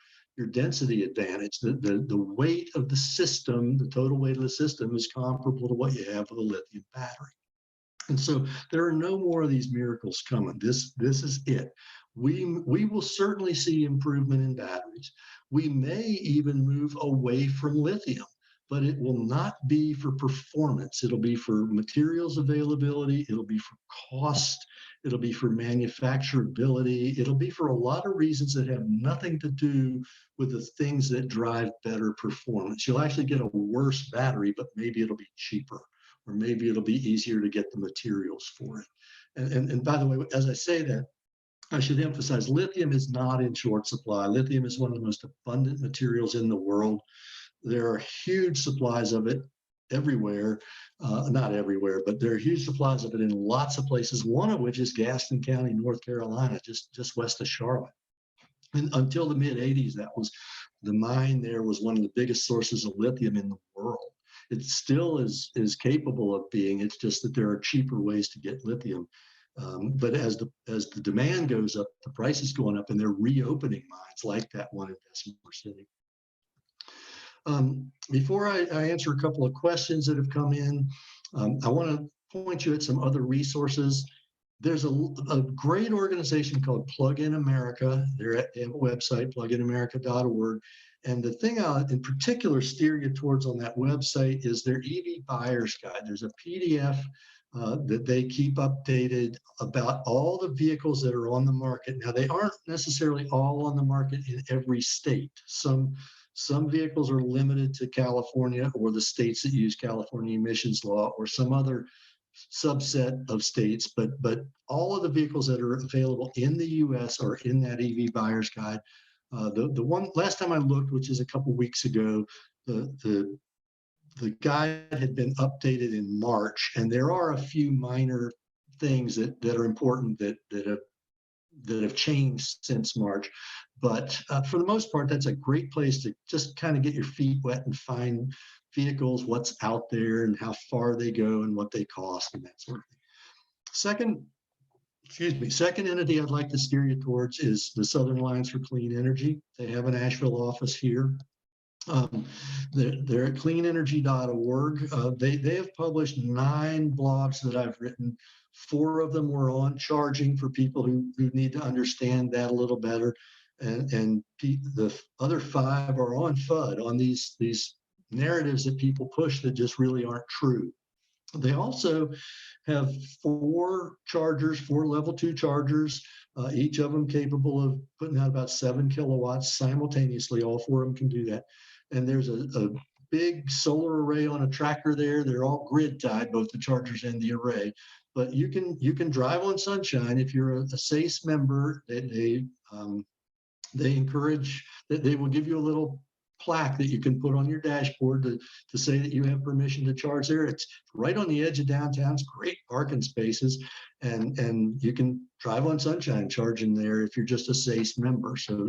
density advantage. The weight of the system, the total weight of the system is comparable to what you have with a lithium battery. And so there are no more of these miracles coming. This is it. We will certainly see improvement in batteries. We may even move away from lithium, but it will not be for performance. It'll be for materials availability. It'll be for cost. It'll be for manufacturability. It'll be for a lot of reasons that have nothing to do with the things that drive better performance. You'll actually get a worse battery, but maybe it'll be cheaper. or maybe it'll be easier to get the materials for it. And by the way, as I say that, I should emphasize lithium is not in short supply. Lithium is one of the most abundant materials in the world. There are huge supplies of it everywhere, not everywhere, but there are huge supplies of it in lots of places, one of which is Gaston County, North Carolina, just west of Charlotte. And until the mid 80s, that was the mine there was one of the biggest sources of lithium in the world. It still is capable of being, it's just that there are cheaper ways to get lithium. But as the demand goes up, the price is going up, and they're reopening mines like that one in Bessemer City. Before I answer a couple of questions that have come in, I want to point you at some other resources. There's a great organization called Plug In America. They're at a website, pluginamerica.org. And the thing I'll in particular steer you towards on that website is their EV buyer's guide. There's a PDF that they keep updated about all the vehicles that are on the market. Now, they aren't necessarily all on the market in every state. Some vehicles are limited to California or the states that use California emissions law or some other subset of states, but all of the vehicles that are available in the US are in that EV buyer's guide. The one last time I looked, which is a couple weeks ago, the guide had been updated in March, and there are a few minor things that are important that have changed since March. But for the most part, that's a great place to just kind of get your feet wet and find vehicles, what's out there and how far they go and what they cost and that sort of thing. Second entity I'd like to steer you towards is the Southern Alliance for Clean Energy. They have an Asheville office here. They're at cleanenergy.org. They have published 9 blogs that I've written. 4 of them were on charging for people who need to understand that a little better. And the other 5 are on FUD, on these narratives that people push that just really aren't true. They also have 4 level 2 chargers, each of them capable of putting out about 7 kilowatts simultaneously. All 4 of them can do that. And there's a big solar array on a tractor there. They're all grid tied, both the chargers and the array. But you can drive on sunshine if you're a SACE member. They encourage that they will give you a little plaque that you can put on your dashboard to say that you have permission to charge there. It's right on the edge of downtown. It's great parking spaces, and you can drive on sunshine charging there if you're just a SACE member. So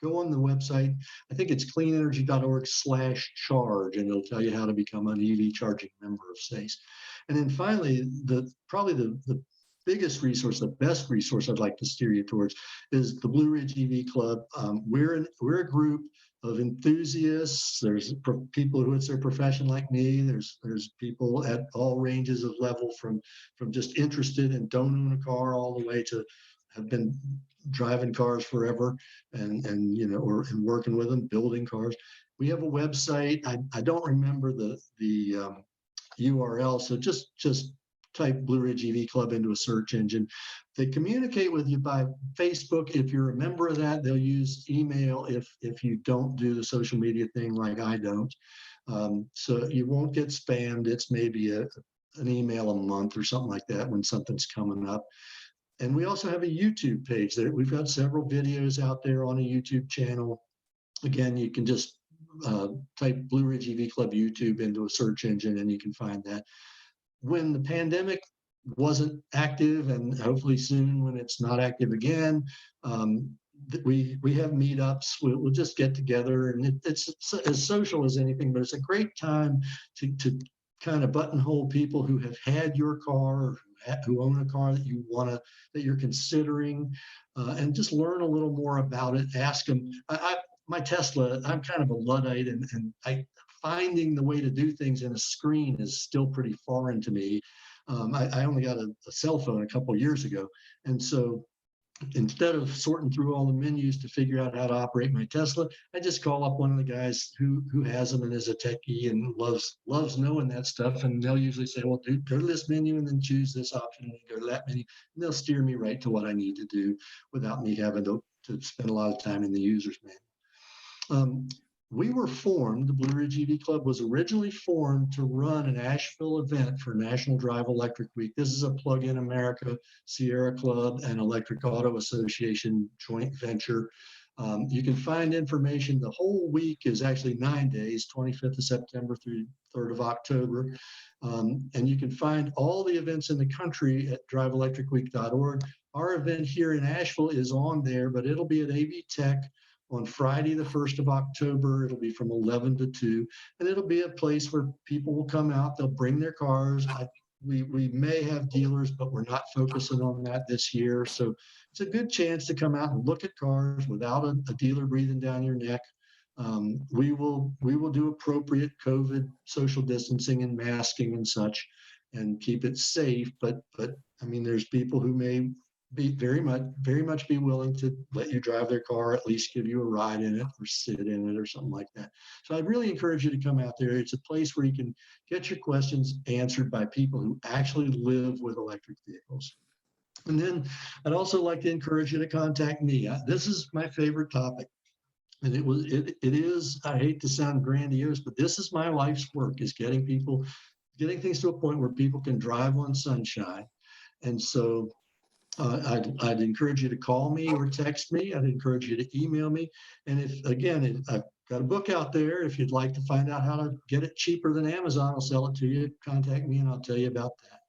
go on the website. I think it's cleanenergy.org/charge, and it'll tell you how to become an EV charging member of SACE. And then finally, probably the biggest resource, the best resource I'd like to steer you towards is the Blue Ridge EV Club. We're a group of enthusiasts. There's people who it's their profession like me. There's people at all ranges of level, from just interested and don't own a car all the way to have been driving cars forever and working with them, building cars. We have a website. I don't remember the URL, so just type Blue Ridge EV Club into a search engine. They communicate with you by Facebook. If you're a member of that, they'll use email if you don't do the social media thing like I don't. So you won't get spammed. It's maybe an email a month or something like that when something's coming up. And we also have a YouTube page there. We've got several videos out there on a YouTube channel. Again, you can just type Blue Ridge EV Club YouTube into a search engine and you can find that. When the pandemic wasn't active, and hopefully soon when it's not active again, we have meetups. We'll just get together, and it's as social as anything, but it's a great time to kind of buttonhole people who have had your car or who own a car that you're considering, and just learn a little more about it. Ask them. My Tesla, I'm kind of a Luddite, and finding the way to do things in a screen is still pretty foreign to me. I only got a cell phone a couple of years ago. And so instead of sorting through all the menus to figure out how to operate my Tesla, I just call up one of the guys who has them and is a techie and loves knowing that stuff. And they'll usually say, well, dude, go to this menu and then choose this option and go to that menu. And they'll steer me right to what I need to do without me having to spend a lot of time in the user's manual. we were formed, the Blue Ridge EV Club was originally formed to run an Asheville event for National Drive Electric Week. This is a Plug-in America, Sierra Club, and Electric Auto Association joint venture. You can find information. The whole week is actually 9 days, 25th of September through 3rd of October. And you can find all the events in the country at driveelectricweek.org. Our event here in Asheville is on there, but it'll be at AV Tech on Friday, the 1st of October. It'll be from 11 to 2, and it'll be a place where people will come out. They'll bring their cars. We may have dealers, but we're not focusing on that this year. So it's a good chance to come out and look at cars without a dealer breathing down your neck. We will do appropriate COVID social distancing and masking and such, and keep it safe. But I mean, there's people who may be very much be willing to let you drive their car, at least give you a ride in it or sit in it or something like that. So I'd really encourage you to come out there. It's a place where you can get your questions answered by people who actually live with electric vehicles. And then I'd also like to encourage you to contact me. This is my favorite topic. And it is, I hate to sound grandiose, but this is my life's work, is getting things to a point where people can drive on sunshine. And so I'd encourage you to call me or text me. I'd encourage you to email me. And if I've got a book out there, if you'd like to find out how to get it cheaper than Amazon, I'll sell it to you. Contact me and I'll tell you about that.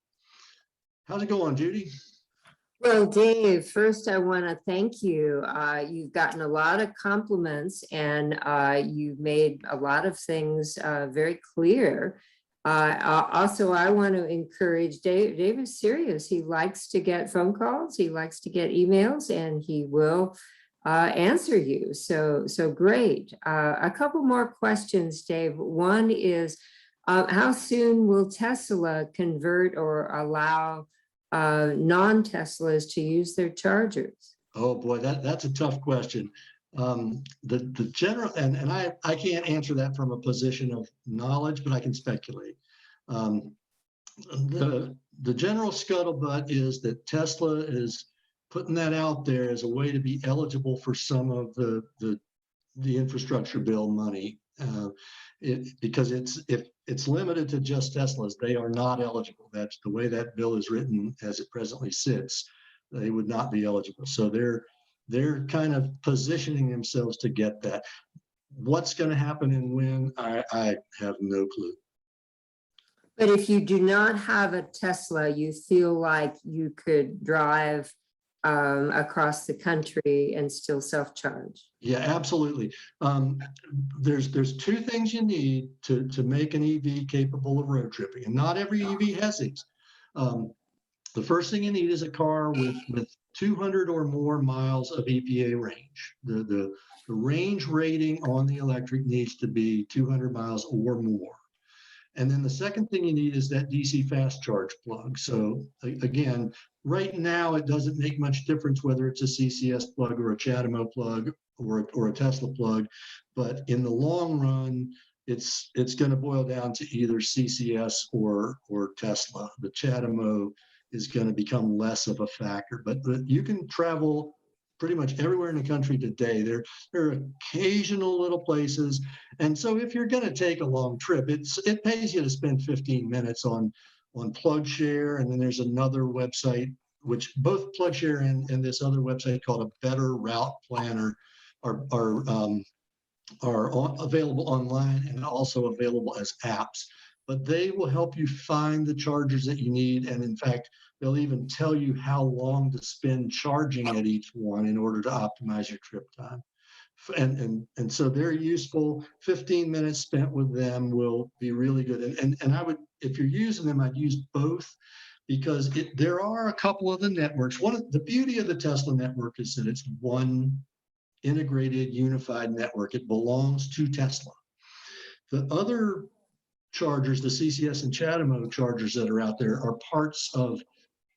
How's it going, Judy? Well, Dave, first I want to thank you. You've gotten a lot of compliments, and you've made a lot of things very clear. Also, I want to encourage Dave. Dave is serious. He likes to get phone calls. He likes to get emails, and he will answer you. So great. A couple more questions, Dave. One is, how soon will Tesla convert or allow non-Teslas to use their chargers? Oh boy, that's a tough question. The general, and I can't answer that from a position of knowledge, but I can speculate. The general scuttlebutt is that Tesla is putting that out there as a way to be eligible for some of the infrastructure bill money. Because if it's limited to just Teslas, they are not eligible. That's the way that bill is written as it presently sits. They would not be eligible. So they're kind of positioning themselves to get that. What's going to happen and when, I have no clue. But if you do not have a Tesla, you feel like you could drive across the country and still self-charge? Yeah, absolutely. There's two things you need to make an EV capable of road tripping, and not every EV has these. The first thing you need is a car with 200 or more miles of EPA range. The range rating on the electric needs to be 200 miles or more. And then the second thing you need is that DC fast charge plug. So again, right now it doesn't make much difference whether it's a CCS plug or a CHAdeMO plug or a Tesla plug, but in the long run, it's going to boil down to either CCS or Tesla. The CHAdeMO is going to become less of a factor, but you can travel pretty much everywhere in the country today. There are occasional little places. And so if you're going to take a long trip, it pays you to spend 15 minutes on PlugShare. And then there's another website, which both PlugShare and this other website called a Better Route Planner are available online and also available as apps. But they will help you find the chargers that you need. And in fact, they'll even tell you how long to spend charging at each one in order to optimize your trip time. And so they're useful. 15 minutes spent with them will be really good. And I would, if you're using them, I'd use both, because there are a couple of the networks. One of the beauty of the Tesla network is that it's one integrated, unified network. It belongs to Tesla. The other chargers, the CCS and CHAdeMO chargers that are out there, are parts of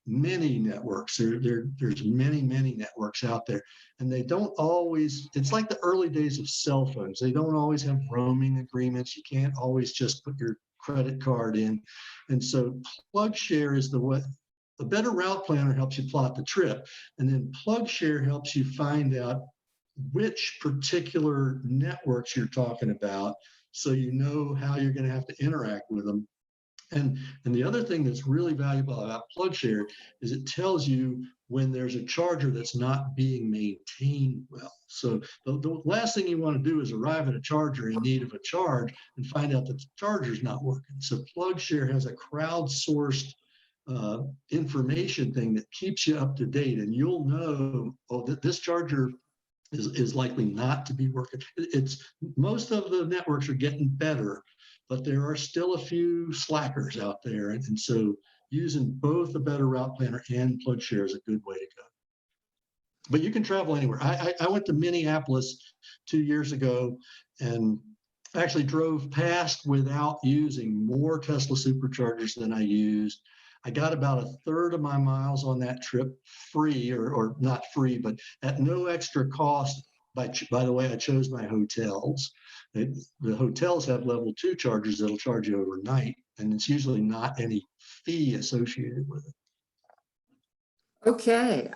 many networks. There's many networks out there, and they don't always, it's like the early days of cell phones. They don't always have roaming agreements. You can't always just put your credit card in. And so PlugShare is the Better Route Planner helps you plot the trip, and then PlugShare helps you find out which particular networks you're talking about, so you know how you're going to have to interact with them. And the other thing that's really valuable about PlugShare is it tells you when there's a charger that's not being maintained well. So the last thing you want to do is arrive at a charger in need of a charge and find out that the charger's not working. So PlugShare has a crowdsourced information thing that keeps you up to date, and you'll know, oh, that this charger is likely not to be working. It's most of the networks are getting better, but there are still a few slackers out there. And so using both the Better Route Planner and PlugShare is a good way to go. But you can travel anywhere. I went to Minneapolis 2 years ago and actually drove past without using more Tesla superchargers than I used. I got about a third of my miles on that trip free, or not free, but at no extra cost. By the way, I chose my hotels. The hotels have level 2 chargers that'll charge you overnight, and it's usually not any fee associated with it. Okay,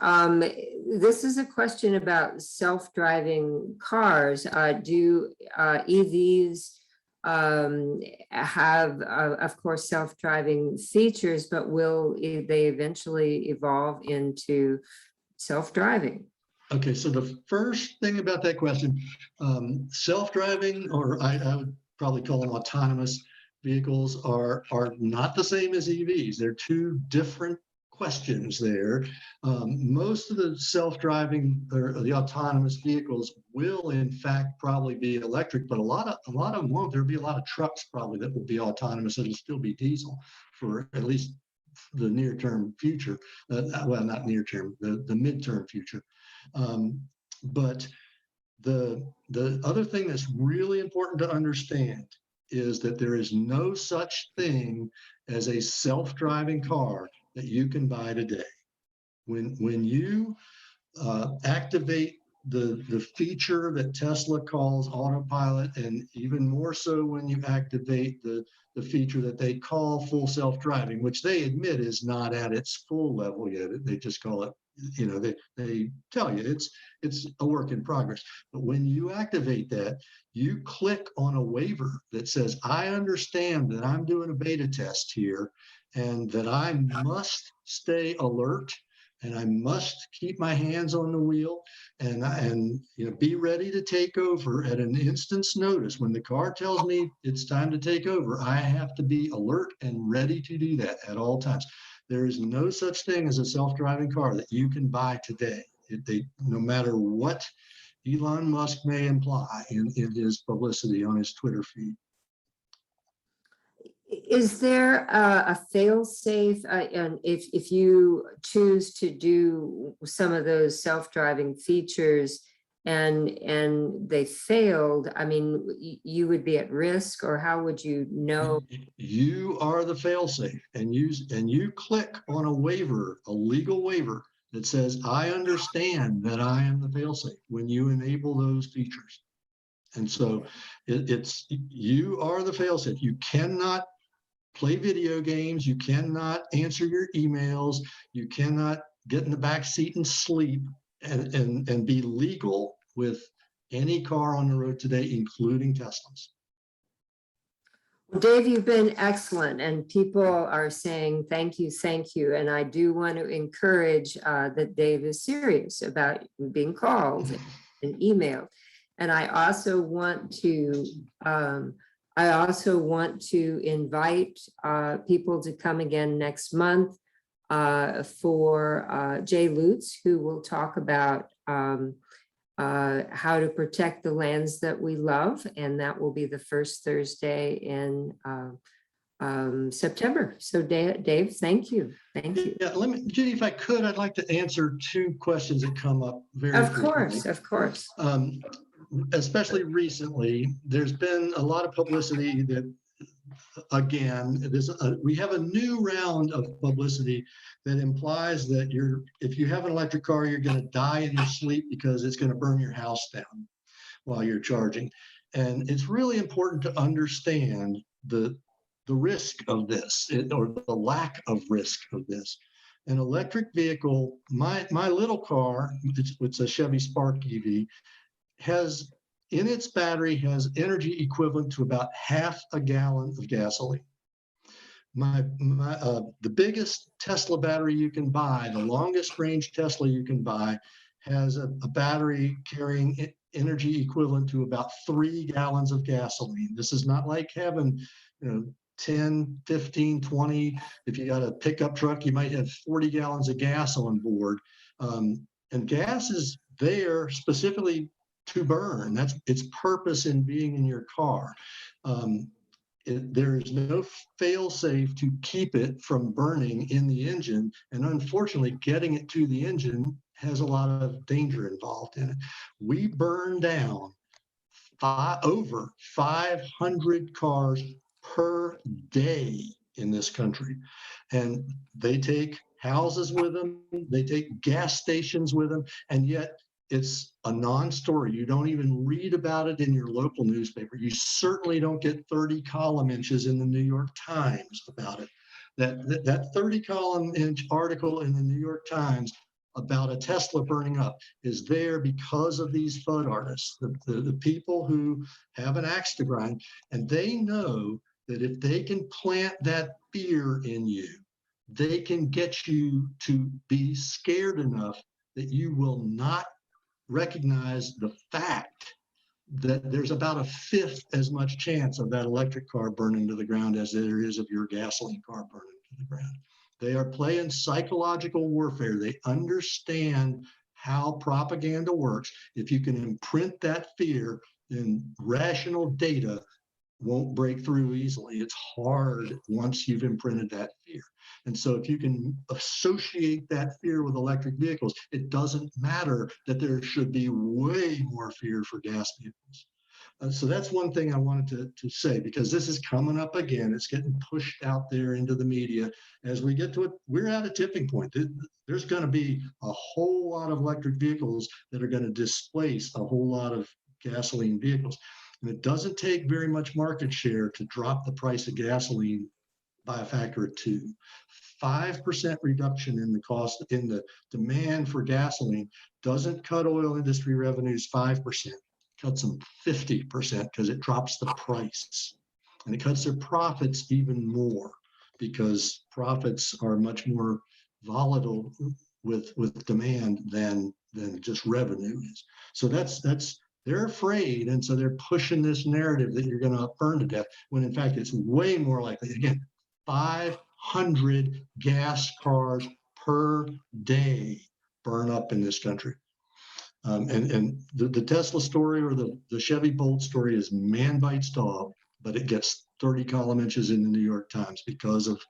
this is a question about self-driving cars. Do EVs have, of course, self-driving features, but will they eventually evolve into self-driving? Okay, so the first thing about that question, self-driving, or I would probably call them autonomous vehicles, are not the same as EVs. They're two different questions there. Most of the self-driving or the autonomous vehicles will in fact probably be electric, but a lot of them won't. There'll be a lot of trucks probably that will be autonomous. It'll still be diesel for at least the near-term future. Well, not near-term, the mid-term future. But the other thing that's really important to understand is that there is no such thing as a self-driving car that you can buy today. When you activate the feature that Tesla calls autopilot, and even more so when you activate the feature that they call full self-driving, which they admit is not at its full level yet. They just call it, you know, they tell you it's a work in progress. But when you activate that, you click on a waiver that says, I understand that I'm doing a beta test here and that I must stay alert and I must keep my hands on the wheel and you know, be ready to take over at an instant's notice. When the car tells me it's time to take over, I have to be alert and ready to do that at all times. There is no such thing as a self-driving car that you can buy today. No matter what Elon Musk may imply in his publicity on his Twitter feed. Is there a fail-safe, and if you choose to do some of those self-driving features and they failed, I mean, you would be at risk, or how would you know? You are the fail-safe, and you click on a waiver, a legal waiver that says, I understand that I am the fail-safe when you enable those features. And so it's you are the fail-safe. You cannot play video games. You cannot answer your emails. You cannot get in the back seat and sleep and be legal with any car on the road today, including Teslas. Well, Dave, you've been excellent, and people are saying thank you, thank you. And I do want to encourage that Dave is serious about being called and emailed. And I also want to invite people to come again next month for Jay Lutz, who will talk about how to protect the lands that we love. And that will be the first Thursday in September. So Dave, thank you. Thank you. Yeah, Judy, if I could, I'd like to answer two questions that come up very frequently. Of course. Especially recently, there's been a lot of publicity that, again, we have a new round of publicity that implies that if you have an electric car, you're going to die in your sleep because it's going to burn your house down while you're charging. And it's really important to understand the risk of this, or the lack of risk of this. An electric vehicle, my little car, it's a Chevy Spark EV, has in its battery has energy equivalent to about half a gallon of gasoline. The biggest Tesla battery you can buy, the longest range Tesla you can buy, has a battery carrying energy equivalent to about 3 gallons of gasoline. This is not like having, 10, 15, 20. If you got a pickup truck, you might have 40 gallons of gas on board. And gas is there specifically to burn. That's its purpose in being in your car. There's no fail safe to keep it from burning in the engine. And unfortunately, getting it to the engine has a lot of danger involved in it. We burn down over 500 cars per day in this country. And they take houses with them, they take gas stations with them, and yet it's a non-story. You don't even read about it in your local newspaper. You certainly don't get 30 column inches in the New York Times about it. That 30 column inch article in the New York Times about a Tesla burning up is there because of these FUD artists, the people who have an axe to grind, and they know that if they can plant that fear in you, they can get you to be scared enough that you will not recognize the fact that there's about a fifth as much chance of that electric car burning to the ground as there is of your gasoline car burning to the ground. They are playing psychological warfare. They understand how propaganda works. If you can imprint that fear, then rational data won't break through easily. It's hard once you've imprinted that fear. And so if you can associate that fear with electric vehicles, it doesn't matter that there should be way more fear for gas vehicles. So that's one thing I wanted to say, because this is coming up again. It's getting pushed out there into the media. As we get to it, we're at a tipping point. There's going to be a whole lot of electric vehicles that are going to displace a whole lot of gasoline vehicles. And it doesn't take very much market share to drop the price of gasoline by a factor of 2. 5% reduction in the cost, in the demand for gasoline doesn't cut oil industry revenues 5%, cuts them 50% because it drops the price. And it cuts their profits even more because profits are much more volatile with demand than just revenue is. So they're afraid, and so they're pushing this narrative that you're going to burn to death, when in fact it's way more likely. Again, 500 gas cars per day burn up in this country. And the Tesla story or the Chevy Bolt story is man bites dog, but it gets 30 column inches in the New York Times because of,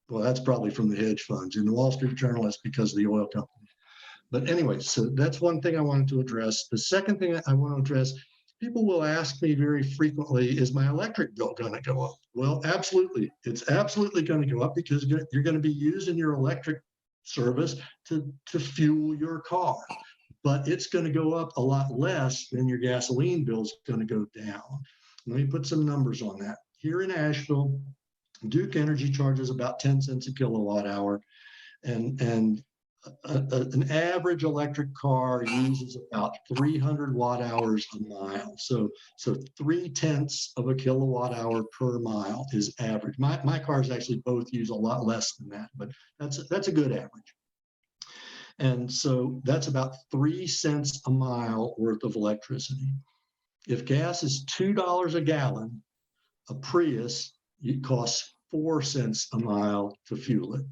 well, that's probably from the hedge funds. In the Wall Street Journal, that's because of the oil companies. But anyway, so that's one thing I wanted to address. The second thing I want to address, people will ask me very frequently, is my electric bill going to go up? Well, absolutely. It's absolutely going to go up because you're going to be using your electric service to fuel your car. But it's going to go up a lot less than your gasoline bill is going to go down. Let me put some numbers on that. Here in Asheville, Duke Energy charges about 10 cents a kilowatt hour, and an average electric car uses about 300 watt hours a mile. So 0.3 of a kilowatt hour per mile is average. My cars actually both use a lot less than that, but that's a good average. And so that's about 3 cents a mile worth of electricity. If gas is $2 a gallon, a Prius, it costs 4 cents a mile to fuel it.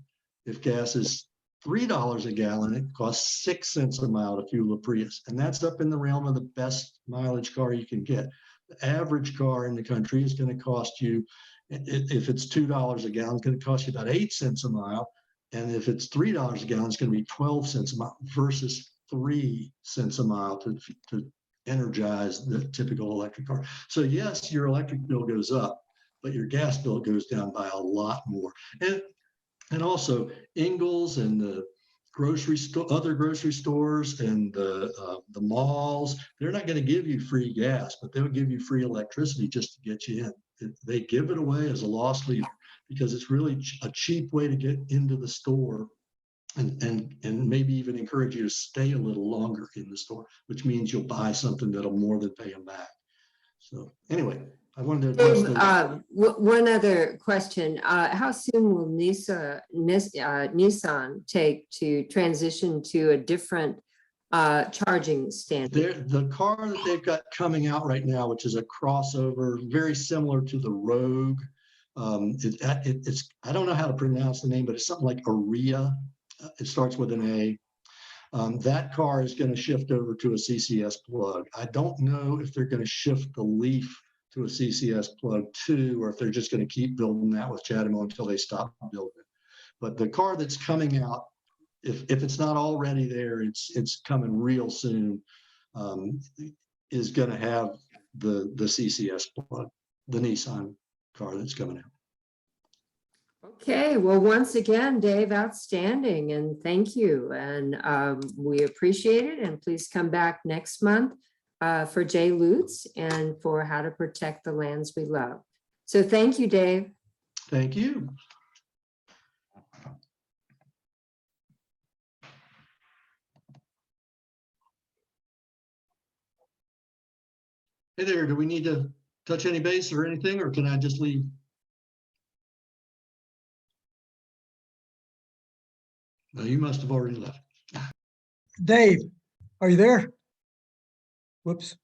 If gas is $3 a gallon, it costs 6 cents a mile to fuel a Prius. And that's up in the realm of the best mileage car you can get. The average car in the country is going to cost you, if it's $2 a gallon, it's going to cost you about 8 cents a mile. And if it's $3 a gallon, it's going to be 12 cents a mile versus 3 cents a mile to energize the typical electric car. So yes, your electric bill goes up, but your gas bill goes down by a lot more. And also Ingles and the other grocery stores and the malls, they're not going to give you free gas, but they'll give you free electricity just to get you in. They give it away as a loss leader because it's really a cheap way to get into the store and maybe even encourage you to stay a little longer in the store, which means you'll buy something that'll more than pay them back. So anyway, I wanted to address Dave, those. one other question. How soon will Nissan take to transition to a different charging standard? The car that they've got coming out right now, which is a crossover, very similar to the Rogue. It's I don't know how to pronounce the name, but it's something like Aria. It starts with an A. That car is going to shift over to a CCS plug. I don't know if they're going to shift the Leaf to a CCS plug too, or if they're just going to keep building that with CHAdeMO until they stop building it. But the car that's coming out, if it's not already there, it's coming real soon, is going to have the CCS plug, the Nissan car that's coming out. Okay, well, once again, Dave, outstanding, and thank you. And we appreciate it. And please come back next month for Jay Lutz and for how to protect the lands we love. So thank you, Dave. Thank you. Hey there, do we need to touch any base or anything, or can I just leave? No, you must have already left. Dave, are you there? Whoops.